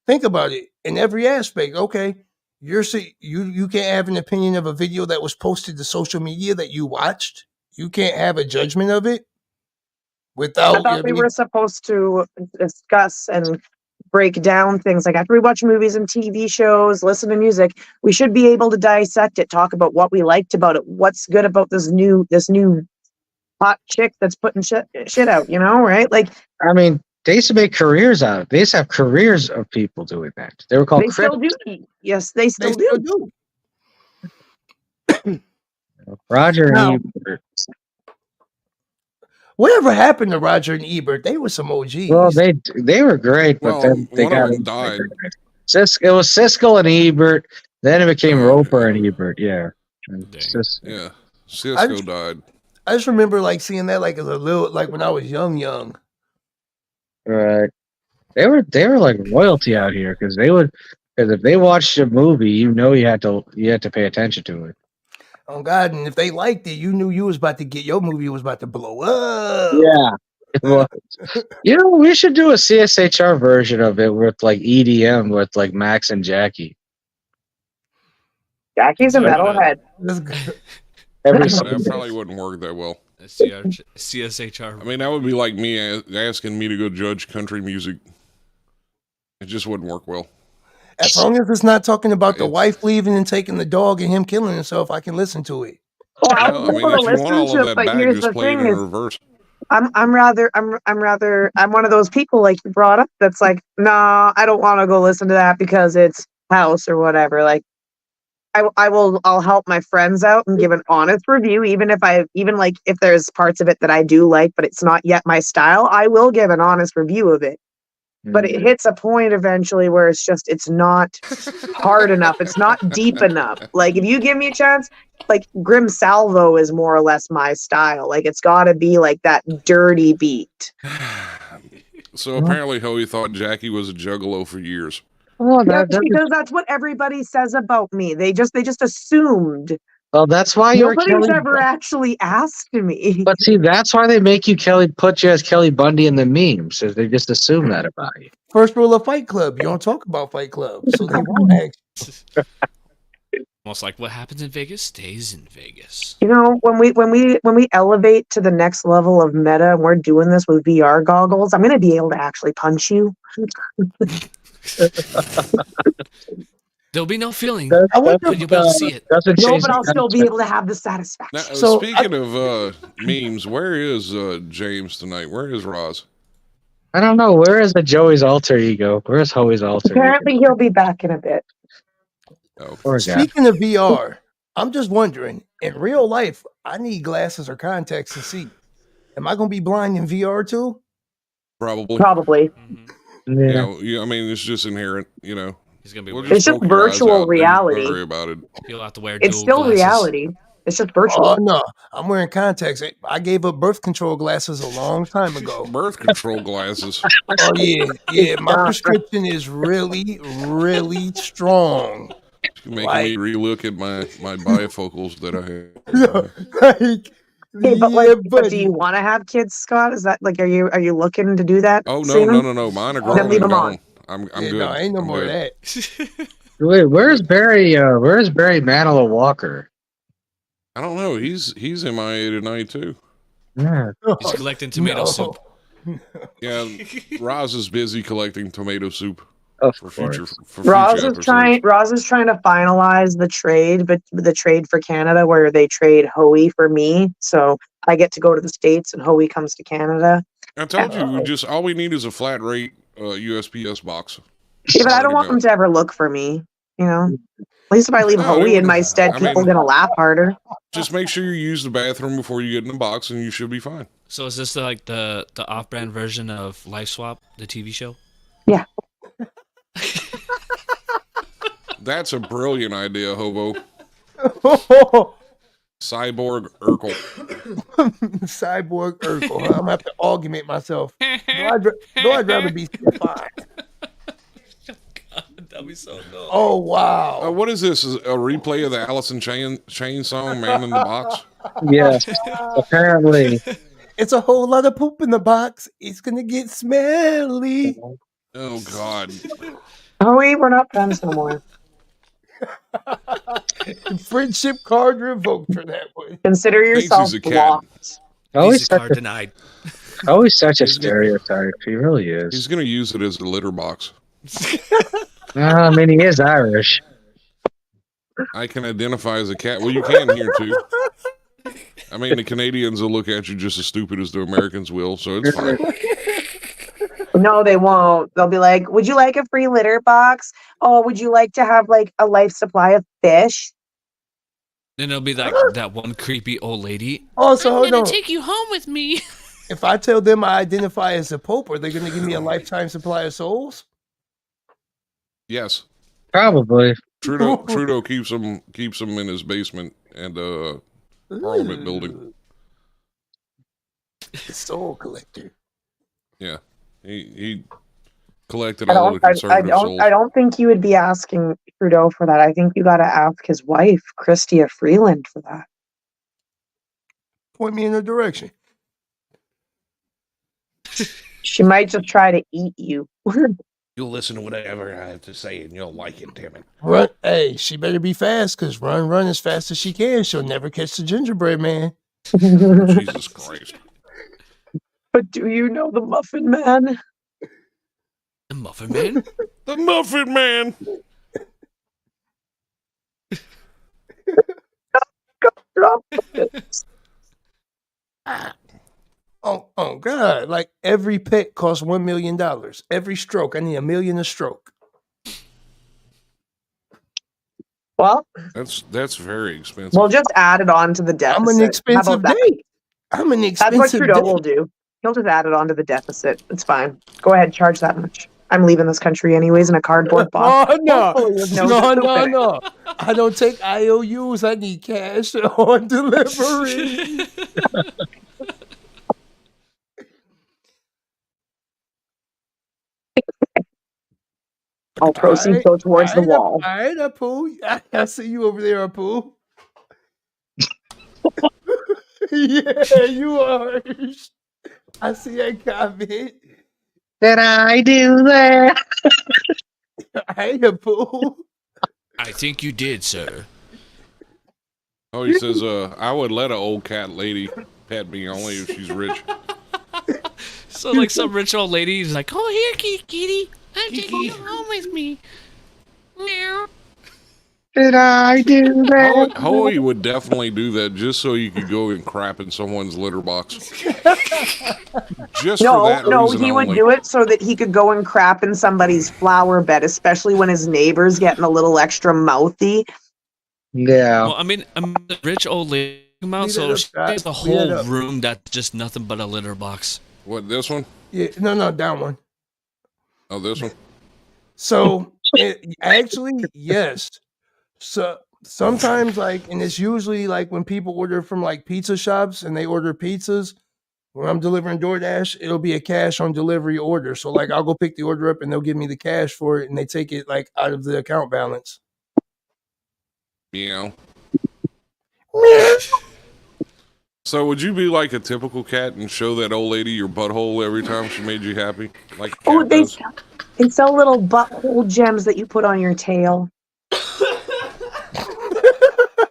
think about it in every aspect. Okay, you can't have an opinion of a video that was posted to social media that you watched. You can't have a judgment of it I without. thought we were supposed to discuss and break down things like after we watch movies and TV shows, listen to music, we should be able to dissect it, talk about what we liked about it, what's good about this new hot chick that's putting shit out, you know, right? Like I mean, they used to make careers out of it. They used to have careers of people doing that. They were called they still do. Yes, they They still still do. do. Roger Now- and Ebert. Whatever happened to Roger and Ebert? They were some OGs. Well, they were great, but Well, then they one of got them died. It was Siskel and Ebert. Then it became Roper and Ebert. Yeah. And Dang. Yeah, Cisco died. I just remember like seeing that like as a little like when I was young. Right. They were like royalty out here because if they watched a movie, you know you had to pay attention to it. Oh God! And if they liked it, you knew you was about to get your movie was about to blow up. Yeah. It was. You know, we should do a CSHR version of it with like EDM with like Max and Jackie. Jackie's a metalhead. That's good. Every That probably wouldn't work that well. CSHR. I mean, that would be like me asking me to go judge country music. It just wouldn't work well. As long as it's not talking about the It's- wife leaving and taking the dog and him killing himself, I can listen to it. Well, I I'm mean, able if to you listen want all to of it, that but back, here's just the play it thing in is, reverse. I'm one of those people like you brought up that's like, nah, I don't want to go listen to that because it's house or whatever. Like, I'll help my friends out and give an honest review, even if there's parts of it that I do like, but it's not yet my style. I will give an honest review of it. But it hits a point eventually where it's not hard enough. It's not deep enough. Like if you give me a chance, like Grim Salvo is more or less my style. Like it's got to be like that dirty beat. So apparently, Hoey thought Jackie was a juggalo for years. Oh, That's because that's what everybody says about me. They just assumed. well, that's why you're Nobody's Kelly. ever actually asked me. But see, that's why they make you put you as Kelly Bundy in the memes. So they just assume that about you. First rule of Fight Club: you don't talk about Fight Club, so they won't ask. Almost like what happens in Vegas stays in Vegas. You know, when we elevate to the next level of meta, and we're doing this with VR goggles, I'm gonna be able to actually punch you. There'll be no feeling, I wonder but you'll be able to see it. Doesn't No, change but the I'll still be concept. able to have the Now, satisfaction. So, speaking of memes, where is James tonight? Where is Roz? I don't know. Where is the Joey's alter ego? Where is Hoey's alter ego? Apparently, he'll be back in a bit. Oh, Poor guy. speaking of VR, I'm just wondering, in real life, I need glasses or contacts to see. Am I going to be blind in VR too? probably. Probably. Yeah. Yeah, I mean, it's just inherent. You know, He's gonna be. We'll wearing- It's just poke your eyes virtual out, dude. reality. Don't worry about it. You'll have to wear It's dual still glasses. reality. It's just virtual. Oh no, I'm wearing contacts. I gave up birth control glasses a long time ago. Birth control glasses. Oh yeah. My prescription is really, really strong. Making Like- me relook at my bifocals that I have. Like, Hey, but yeah, but do buddy. you want to have kids, Scott? Is that like, are you looking to do that? Oh soon? no! Mine are grown leave and 'em on. gone. I'm Yeah, good. no, ain't no I'm more good. of that. Wait, where's Barry? Where's Barry Manilow Walker? I don't know. He's MIA tonight too. Yeah. He's collecting tomato soup. Yeah, Roz is busy collecting tomato soup Of for course. future. For Roz future is episodes. trying to finalize the trade, but the trade for Canada where they trade Hoey for me, so I get to go to the States and Hoey comes to Canada. I told you, all we need is a flat rate USPS box. Yeah, but I don't Ready want to them to ever look for me. You know, at least if I leave No, Hoey they in my wouldn't. stead, I people mean- are gonna laugh harder. Just make sure you use the bathroom before you get in the box, and you should be fine. So is this like the off-brand version of Life Swap, the TV show? Yeah. That's a brilliant idea, Hobo. Cyborg Urkel. Cyborg Urkel. I'm gonna have to augment myself. No, I'd rather be fine. That'd be so dope. Oh wow. What is this? Is a replay of the Alice in Chain song, "Man in the Box"? Yes. Apparently. It's a whole lot of poop in the box. It's gonna get smelly. Oh God! Hoey, we're not friends no more. Friendship card revoked for that one. Consider yourself he's a cat. blocked. Always Visa such card a, denied. always such a He's good. stereotype. He really He's is. gonna use it as a litter box. I mean, he is Irish. I can identify as a cat. Well, you can here too. I mean, the Canadians will look at you just as stupid as the Americans will, so it's fine. No, they won't. They'll be like, "Would you like a free litter box? Oh, would you like to have like a life supply of fish?" Then it'll be like that one creepy old lady. Also, hold on. take you home with me. If I tell them I identify as a pope, are they gonna give me a lifetime supply of souls? Yes, Probably. Trudeau keeps them in his basement and Parliament building. Soul collector. Yeah, he collected all the conservative souls. I don't think you would be asking Trudeau for that. I think you got to ask his wife, Chrystia Freeland, for that. Point me in a direction. She might just try to eat you. You'll listen to whatever I have to say, and you'll like it, damn it. Run, hey, she better be fast, cause run as fast as she can. She'll never catch the gingerbread man. Jesus Christ! But do you know the Muffin Man? The Muffin Man? The Muffin Man. Drop Oh God! Like every pet costs $1 million. Every stroke, I need $1 million a stroke. Well, That's very expensive. we'll just add it on to the deficit. I'm an How expensive about that? date. I'm an That's what expensive Trudeau date. will do. He'll just add it on to the deficit. It's fine. Go ahead, charge that much. I'm leaving this country anyways in a cardboard box. Oh no! Hopefully with no No, soup no, in it. no! I don't take IOUs. I need cash on delivery. All proceeds go towards the wall. All right, Apu. I see you over there, Apu. Yeah, you are. I see that comment. Did I do that? Hey, Apu. I think you did, sir. Oh, he says, I would let an old cat lady pet me only if she's rich. So like some rich old lady is like, oh here, kitty, I'm taking you home with me. Meow. Did I do that? Hoey would definitely do that just so you could go and crap in someone's litter box. Just for that reason he would only. do it so that he could go and crap in somebody's flower bed, especially when his neighbor's getting a little extra mouthy. Yeah. Well, I mean, the rich old lady came out, so she has a whole room that's just nothing but a litter box. What, this one? Yeah, no, down one. Oh, this one? So actually, yes. So sometimes, like, and it's usually like when people order from like pizza shops and they order pizzas. When I'm delivering DoorDash, it'll be a cash on delivery order. So like, I'll go pick the order up and they'll give me the cash for it, and they take it like out of the account balance. Meow. So would you be like a typical cat and show that old lady your butthole every time she made you happy? Like a cat does? They sell little butthole gems that you put on your tail.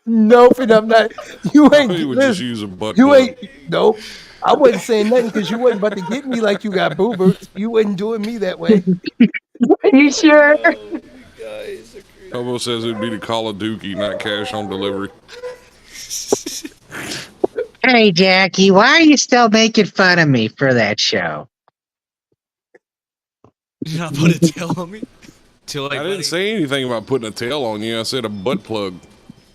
Nope, and I'm not. You ain't. You would just use a butt You plug. ain't. Nope. I wasn't saying nothing because you wasn't about to get me like you got boobers. You wasn't doing me that way. Are you sure? Hobo says it'd be the Call of Dookie, not cash on delivery. Hey, Jackie, why are you still making fun of me for that show? You're not put a tail on me? I didn't say anything about putting a tail on you. I said a butt plug.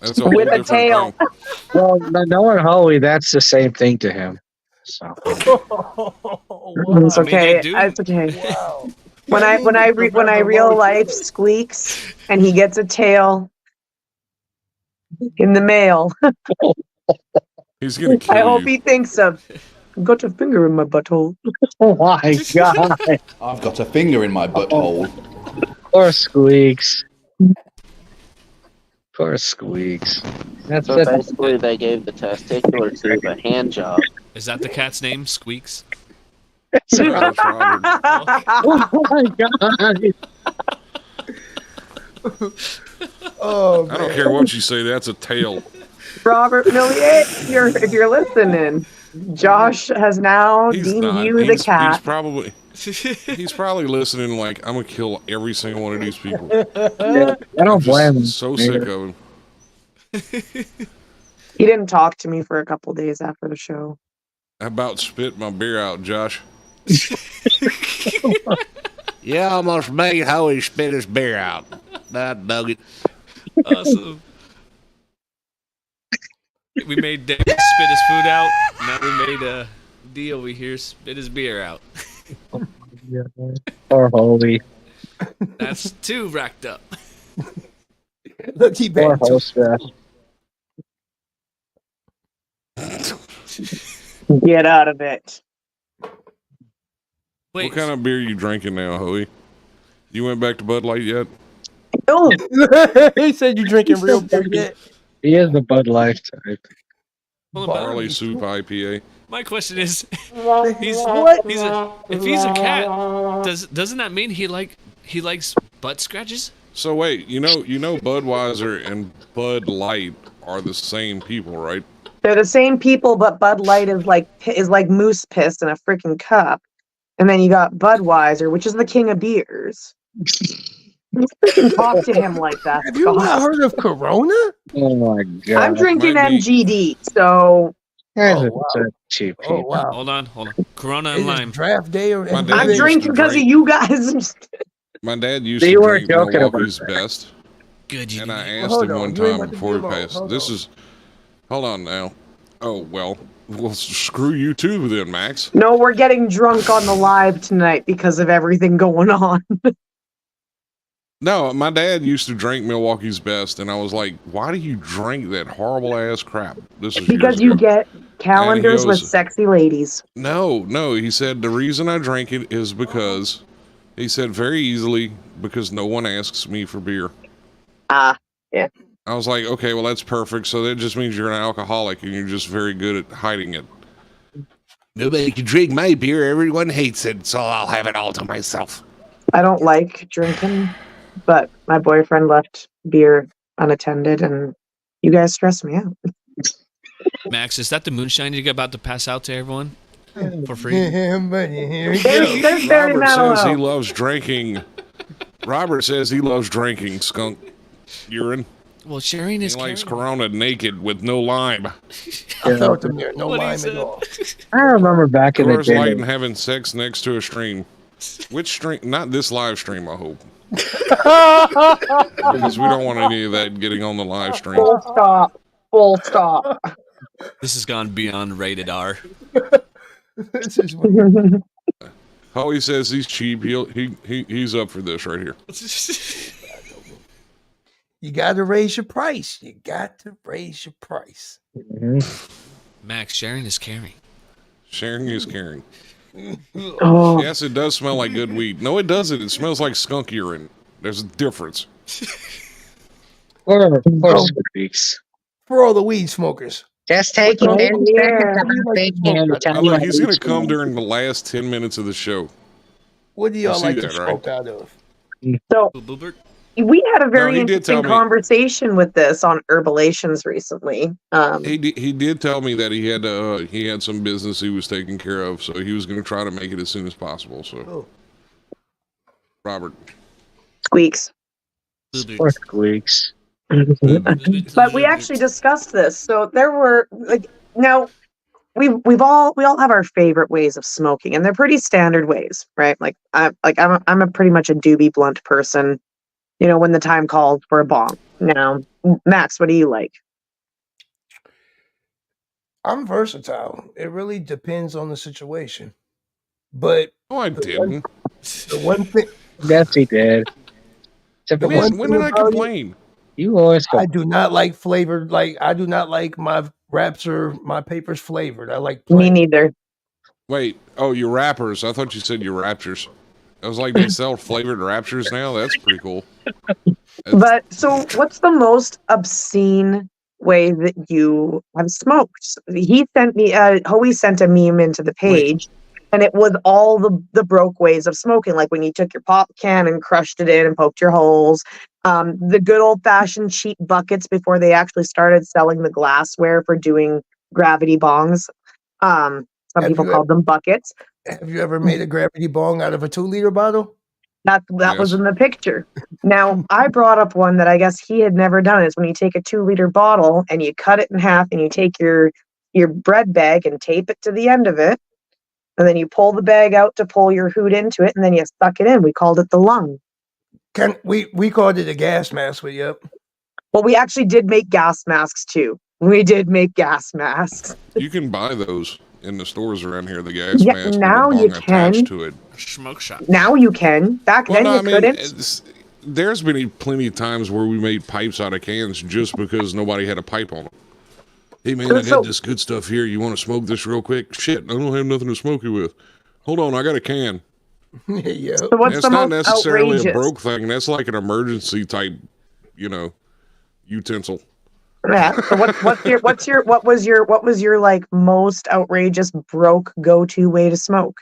That's a whole With a different tail. thing. Well, knowing Hoey, that's the same thing to him. So It's okay. It's okay. Wow. When I real life squeaks and he gets a tail in the mail, He's gonna kill I hope you. he thinks of got a finger in my butthole. oh my god. I've got a finger in my butthole. Poor Squeaks. Poor Squeaks. That's So basically, they gave the testicular tube a hand job. Is that the cat's name? Squeaks? Scottish Robert. oh my god. Oh, I don't care what you say. That's a tail. Robert Millier, if you're listening, Josh has now He's deemed not. you the cat. He's probably listening. Like, I'm gonna kill every single one of these people. Yeah, I don't blame him. So sick of him. He didn't talk to me for a couple days after the show. I about spit my beer out, Josh. You almost made Hoey spit his beer out. That nugget. Awesome. We made Dan spit his food out. Now we made D over here spit his beer out. Poor Hoey. That's 2 racked up. Look, he Poor back. hostess. Get out of it. Wait, What kind of beer you drinking now, Hoey? You went back to Bud Light yet? Oh, He said you drinking real beer yet? He is the Bud Light type. hold on, Barley Soup IPA. my question is, What? if he's a cat, doesn't that mean he likes butt scratches? So wait, you know Budweiser and Bud Light are the same people, right? they're the same people, but Bud Light is like moose piss in a freaking cup. And then you got Budweiser, which is the king of beers. You freaking talk to him like that. Have you not heard of Corona? Oh my god. I'm drinking Might be- MGD, so That's Oh, a wow. cheap Oh people. wow! Hold on. Corona Is and it lime. draft day or My dad I'm used to drinking because of drink- you guys. My dad used So to you weren't drink joking about Milwaukee's that. Best, Good, you and I did. asked Hold him on, one you ain't time about to before he do it. passed. Hold This on. is. Hold on now. Oh well, screw you too then, Max. No, we're getting drunk on the live tonight because of everything going on. No, my dad used to drink Milwaukee's Best, and I was like, "Why do you drink that horrible ass crap?" This is Because years you ago. get calendars with goes- sexy ladies. No, he said the reason I drank it is because he said very easily because no one asks me for beer. Ah, yeah. I was like, okay, well that's perfect. So that just means you're an alcoholic and you're just very good at hiding it. Nobody can drink my beer. Everyone hates it, so I'll have it all to myself. I don't like drinking, but my boyfriend left beer unattended, and You guys stress me out. Max, is that the moonshine you're about to pass out to everyone for free? Yeah, buddy, here you There's go. very Robert not says he allowed. loves drinking. Robert says he loves drinking skunk urine. Well, sharing He is likes caring. Corona naked with no lime. I felt him there. No What he lime said. at all. I remember back in the Coors Light and day. having sex next to a stream. Which stream? Not this live stream, I hope. Because we don't want any of that getting on the live stream. Full stop. Full stop. This has gone beyond rated R. This is what Howie says he's cheap. He's up for this right here. you got to raise your price. You got to raise your price. Max, sharing is caring. Sharing is caring. Oh, Yes, it does smell like good weed. No, it doesn't. It smells like skunk urine. There's a difference. Whatever. Squeaks. For all the weed smokers. Just take it Oh, 10 yeah. seconds. I'm You like to thinking smoke, to tell I you know what he's going to each come one. during the last 10 minutes of the show. What do y'all see like to that, smoke out of? so Boobert? we had a very he did tell interesting me. conversation with this on Herbalations recently. He did tell me that he had some business he was taking care of, so he was going to try to make it as soon as possible. So, Oh. Robert, Squeaks. Poor squeaks. But we actually discussed this. So there were now we all have our favorite ways of smoking, and they're pretty standard ways, right? I'm a pretty much a doobie blunt person. You know, when the time calls for a bong. Now, Max, what do you like? I'm versatile. It really depends on the situation. But no, I didn't. the one thing Yes, he did. The When, one when thing did I about it- complain? You always go. I do not like flavored. Like I do not like my wraps or my papers flavored. I like Me plain. neither. Wait, oh, your rappers. I thought you said your raptures. I was like, they sell flavored raptures now? That's pretty cool. But so, what's the most obscene way that you have smoked? He sent me. Howie sent a meme into the page, and it was all the broke ways of smoking, like when you took your pop can and crushed it in and poked your holes. The good old fashioned cheap buckets before they actually started selling the glassware for doing gravity bongs. Some Have people you called them buckets. Have you ever made a gravity bong out of a 2-liter bottle? That was Yes. in the picture. Now, I brought up one that I guess he had never done. Is when you take a 2-liter bottle and you cut it in half and you take your bread bag and tape it to the end of it, and then you pull the bag out to pull your hoot into it, and then you suck it in. We called it the lung. We called it a gas mask, but yep. Well, we actually did make gas masks too. We did make gas masks. You can buy those in the stores around here, the gas Yeah, mask with now the you bong attached can. to it. Smoke shop. Now you can. Back Well, then no, you I mean, couldn't. there's been plenty of times where we made pipes out of cans just because nobody had a pipe on them. Hey, man, I So- got this good stuff here. You want to smoke this real quick? Shit, I don't have nothing to smoke it with. Hold on, I got a can. Yep. So what's That's the not most necessarily outrageous? a broke thing. That's like an emergency type, utensil. Yeah. So what was your like most outrageous broke go-to way to smoke?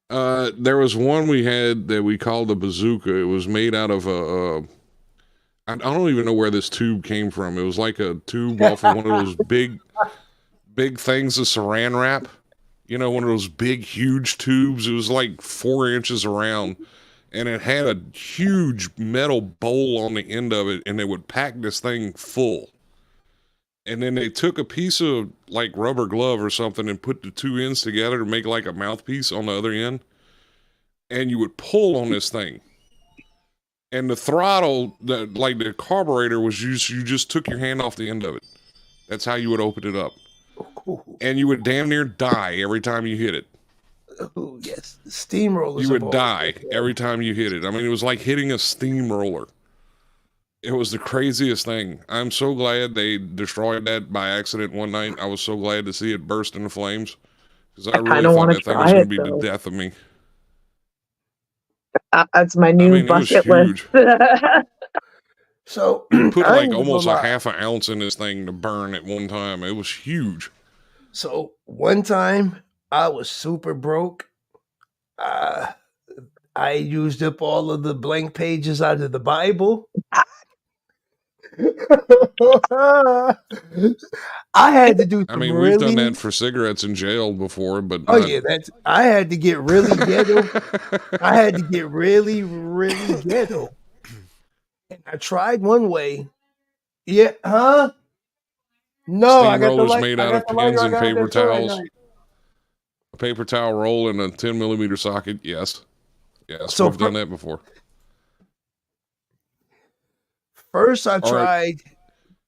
There was one we had that we called a bazooka. It was made out of I don't even know where this tube came from. It was like a tube off of one of those big things of saran wrap. One of those big, huge tubes. It was like 4 inches around, and it had a huge metal bowl on the end of it, and they would pack this thing full. And then they took a piece of like rubber glove or something and put the two ends together to make like a mouthpiece on the other end. And you would pull on this thing. And the throttle, the carburetor was you just took your hand off the end of it. That's how you would open it up. And you would damn near die every time you hit it. Oh, yes. The steamrollers. You of would all- die every time you hit it. I mean, it was like hitting a steamroller. It was the craziest thing. I'm so glad they destroyed that by accident one night. I was so glad to see it burst into flames. Because I really kinda thought wanna that thing try was going it, to be though. the death of me. That's my new mean, it was bucket list. So Put I like ain't gonna almost a lie. half an ounce in this thing to burn at one time. It was huge. So one time I was super broke. I used up all of the blank pages out of the Bible. I had to do I some mean, we've done really. that for cigarettes in jail before, but Oh not. yeah, I had to get really ghetto. I had to get really, really ghetto. And I tried one way. Yeah, huh? No, I got the Steamrollers light. made I out got of the lighter. pens I and got paper that store at towels. night. A paper towel roll and a 10mm socket. Yes. Yes, So we've done that before. First, I All right. tried.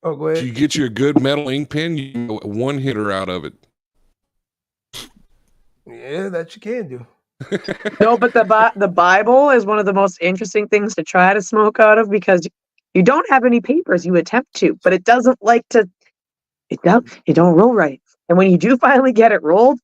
Oh, go If ahead. you get you a good metal ink pen, you can get one hitter out of it. Yeah, that you can do. No, but the Bible is one of the most interesting things to try to smoke out of because you don't have any papers. You attempt to, but it doesn't like to. It don't roll right. And when you do finally get it rolled,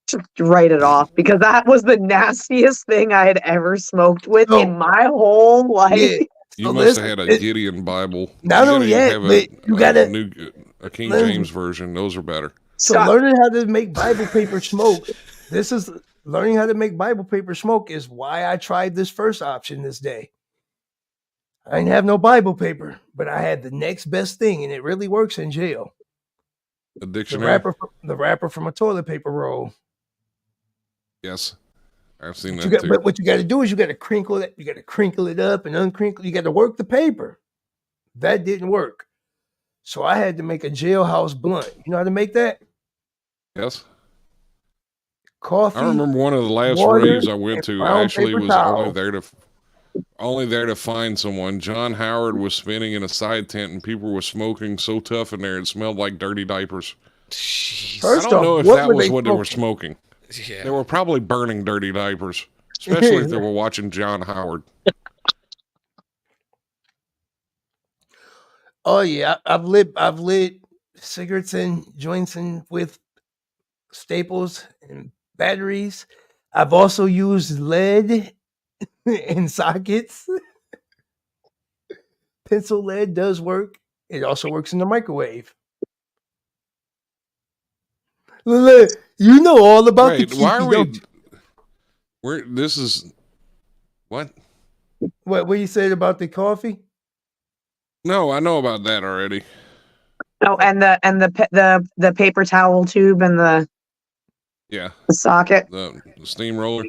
just write it off because that was the nastiest thing I had ever smoked with So- in my whole life. Yeah. You So must listen, have had a it- Gideon Bible. Not You only gotta that, have but you gotta- a King listen. James version. Those are better. So Stop. learning how to make Bible paper smoke. This is learning how to make Bible paper smoke is why I tried this first option this day. I didn't have no Bible paper, but I had the next best thing, and it really works in jail. A The dictionary. wrapper from a toilet paper roll. Yes, I've seen But that too. but what you got to do is you got to crinkle it. You got to crinkle it up and uncrinkle. You got to work the paper. That didn't work, so I had to make a jailhouse blunt. You know how to make that? Yes, Coffee. I remember one of the last water, raves I went and to brown actually paper was towel. only there to find someone. John Howard was spinning in a side tent, and people were smoking so tough in there it smelled like dirty diapers. Jeez. First I don't off, know if what that were was they what they were smoking? smoking. Yeah. They were probably burning dirty diapers, especially if they were watching John Howard. Oh yeah, I've lit cigarettes and joints and with staples and batteries. I've also used lead in sockets. Pencil lead does work. It also works in the microwave. Look, you know all about Wait, the why are kiki, we? don't you? This is what? What you said about the coffee? No, I know about that already. Oh, and the paper towel tube and the Yeah, socket. the steamroller.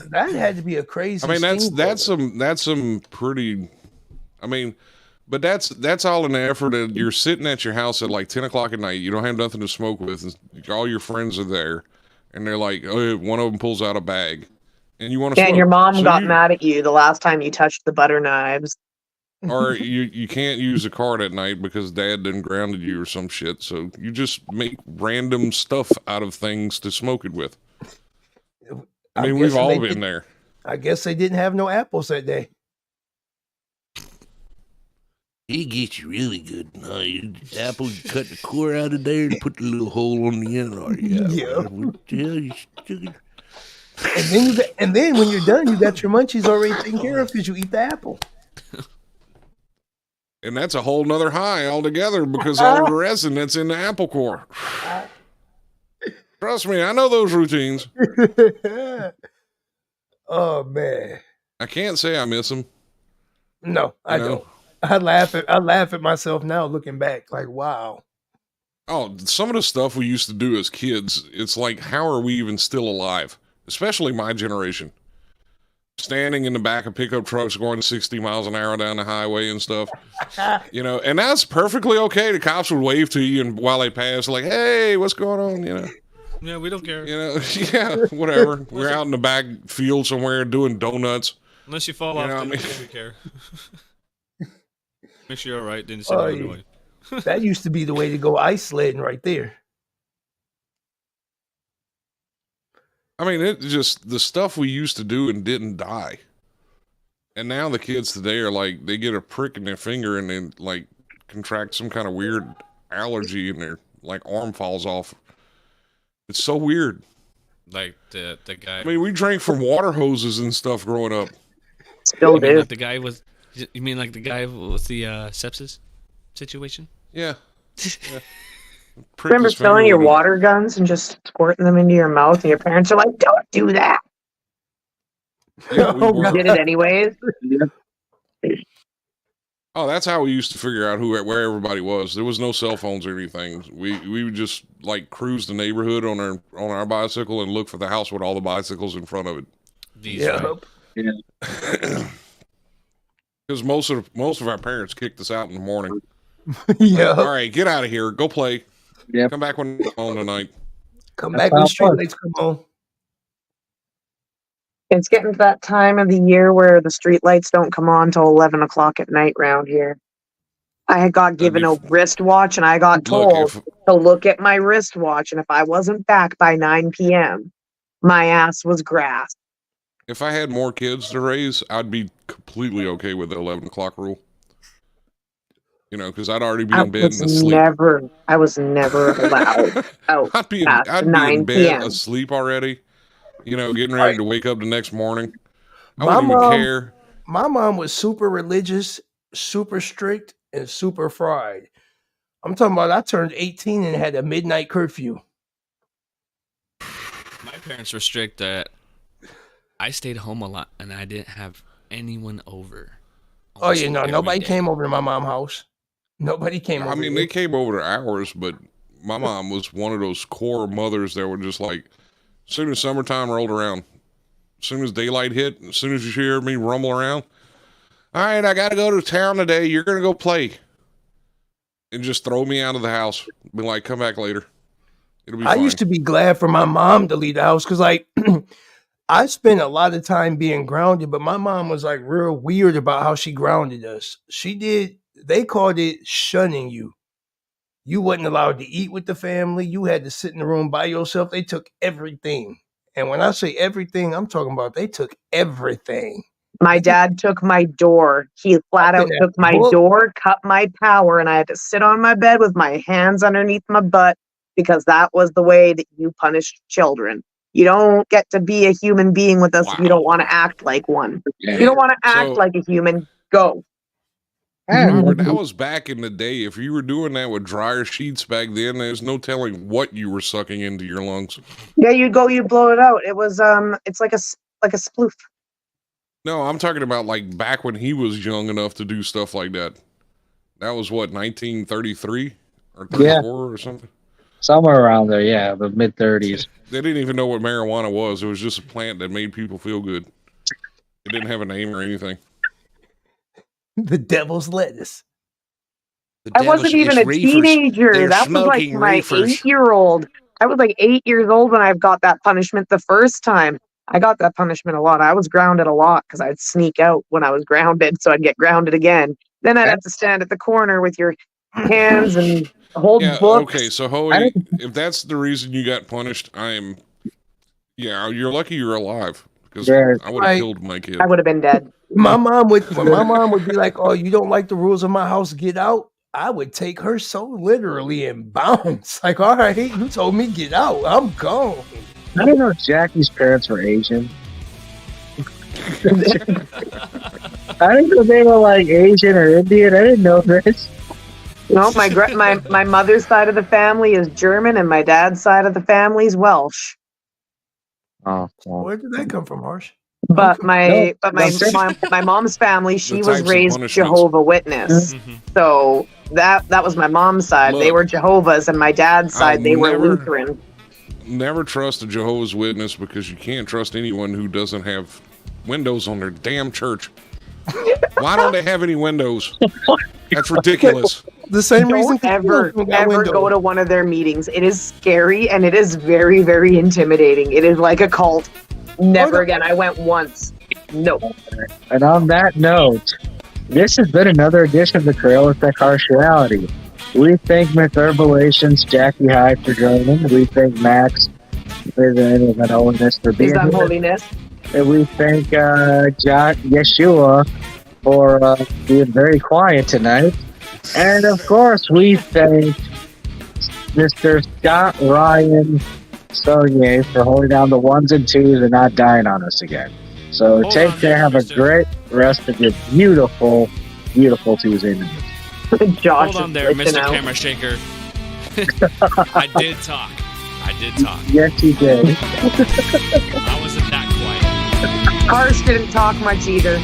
That had to be a crazy. I mean, steamroller. that's some pretty. I mean, but that's all in the effort of you're sitting at your house at like 10 o'clock at night. You don't have nothing to smoke with, and all your friends are there, and they're like, oh, one of them pulls out a bag, and you want to Yeah, smoke. and your mom So got you- mad at you the last time you touched the butter knives. or you can't use a card at night because dad done grounded you or some shit. So you just make random stuff out of things to smoke it with. I mean, we've all been there. I guess they didn't have no apples that day. He gets you really good. Apple, you cut the core out of there and put the little hole on the end. Yeah. What the hell, you stupid- And then when you're done, you got your munchies already taken care of because you eat the apple. And that's a whole nother high altogether because all of the resin that's in the apple core. Trust me, I know those routines. Oh man. I can't say I miss them. No, I know? don't. I laugh at myself now looking back, like wow. Oh, some of the stuff we used to do as kids, it's like, how are we even still alive? Especially my generation. Standing in the back of pickup trucks going 60 miles an hour down the highway and stuff. You know, and that's perfectly okay. The cops would wave to you and while they pass, like, hey, what's going on? You know. Yeah, we don't care. You know, yeah, whatever. We're out in the back field somewhere doing donuts. Unless you fall You off, know then what I mean? we care. Make sure you're all right, then send Oh, it yeah. away. That used to be the way to go ice sledding right there. I mean, it just the stuff we used to do and didn't die. And now the kids today are like, they get a prick in their finger and then like contract some kind of weird allergy and their like arm falls off. It's so weird. Like the guy. I mean, we drank from water hoses and stuff growing up. Still You mean do. like the guy was? You mean like the guy with the sepsis situation? Yeah. Yeah. Prick Remember his finger filling your with a- water guns and just squirting them into your mouth, and your parents are like, "Don't do that." Yeah, we Oh, were. God. Did it anyways. Oh, that's how we used to figure out where everybody was. There was no cell phones or anything. We would just like cruise the neighborhood on our bicycle and look for the house with all the bicycles in front of it. Yep. Yeah. Because most of our parents kicked us out in the morning. Yeah. All right, get out of here. Go play. Yep. Come back when you're on tonight. Come That's back when how the street it was. lights come on. It's getting to that time of the year where the street lights don't come on till 11 o'clock at night round here. I had got given a wristwatch and I got told to look at my wristwatch, and if I wasn't back by 9 p.m., my ass was grass. If I had more kids to raise, I'd be completely okay with the 11 o'clock rule. You know, because I'd already be in bed and asleep. I was never allowed out I'd be past in 9 bed p.m. asleep already. You know, getting ready to wake up the next morning. I My wouldn't even mom- care. My mom was super religious, super strict, and super fried. I'm talking about I turned 18 and had a midnight curfew. My parents were strict that I stayed home a lot and I didn't have anyone over. Oh yeah, no, Every nobody day. came over to my mom's house. Nobody came over. I mean, they came over to ours, but my mom was one of those core mothers that were just like, as soon as summertime rolled around, as soon as daylight hit, as soon as you hear me rumble around, all right, I got to go to town today. You're going to go play. And just throw me out of the house. Be like, come back later. It'll be I fine. used to be glad for my mom to leave the house because, like, I spent a lot of time being grounded, but my mom was like real weird about how she grounded us. They called it shunning you. You wasn't allowed to eat with the family. You had to sit in the room by yourself. They took everything. And when I say everything, I'm talking about they took everything. My dad took my door. He flat out took my door, cut my power, and I had to sit on my bed with my hands underneath my butt because that was the way that you punished children. You don't get to be a human being with us if you don't want to act like one. If you don't want to act like a human, go. Robert, that was back in the day. If you were doing that with dryer sheets back then, there's no telling what you were sucking into your lungs. Yeah, you'd blow it out. It was it's like a sploof. No, I'm talking about like back when he was young enough to do stuff like that. That was what, 1933 or 34 or something? Somewhere around there, yeah, the mid-30s. They didn't even know what marijuana was. It was just a plant that made people feel good. It didn't have a name or anything. The devil's lettuce. I wasn't even a teenager. That was like my 8-year-old. I was like 8 years old when I got that punishment the first time. I got that punishment a lot. I was grounded a lot because I'd sneak out when I was grounded, so I'd get grounded again. Then I'd have to stand at the corner with your hands and hold books. Okay, so Hoey, if that's the reason you got punished, you're lucky you're alive because I would have killed my kid. I would have been dead. When my mom would be like, "Oh, you don't like the rules of my house? Get out." I would take her so literally and bounce. Like, all right, you told me get out. I'm gone. I didn't know Jackie's parents were Asian. I didn't know they were like Asian or Indian. I didn't know this. No, my mother's side of the family is German, and my dad's side of the family is Welsh. Oh, where did that come from, Harsh? But my mom's family, she was raised Jehovah Witness. So that was my mom's side. Look, they were Jehovah's, and my dad's side, they were Lutheran. Never trust a Jehovah's Witness because you can't trust anyone who doesn't have windows on their damn church. Why don't they have any windows? That's ridiculous. The same reason. Don't ever go to one of their meetings. It is scary and it is very, very intimidating. It is like a cult. Never again. I went once. No. And on that note, this has been another edition of the Trail Effect Harsh Reality. We thank Myth Herbalations, Jackie Hyde for joining. We thank Max for the holiness for being here. Holiness. And we thank Yeshua for being very quiet tonight. And of course, we thank Mr. Scott Ryan Sonnier for holding down the ones and twos and not dying on us again. So take care. Have a great rest of your beautiful, beautiful Tuesday night. Josh, hold on there, Mr. Camera Shaker. I did talk. Yes, you did. I wasn't that quiet. Harsh didn't talk much either.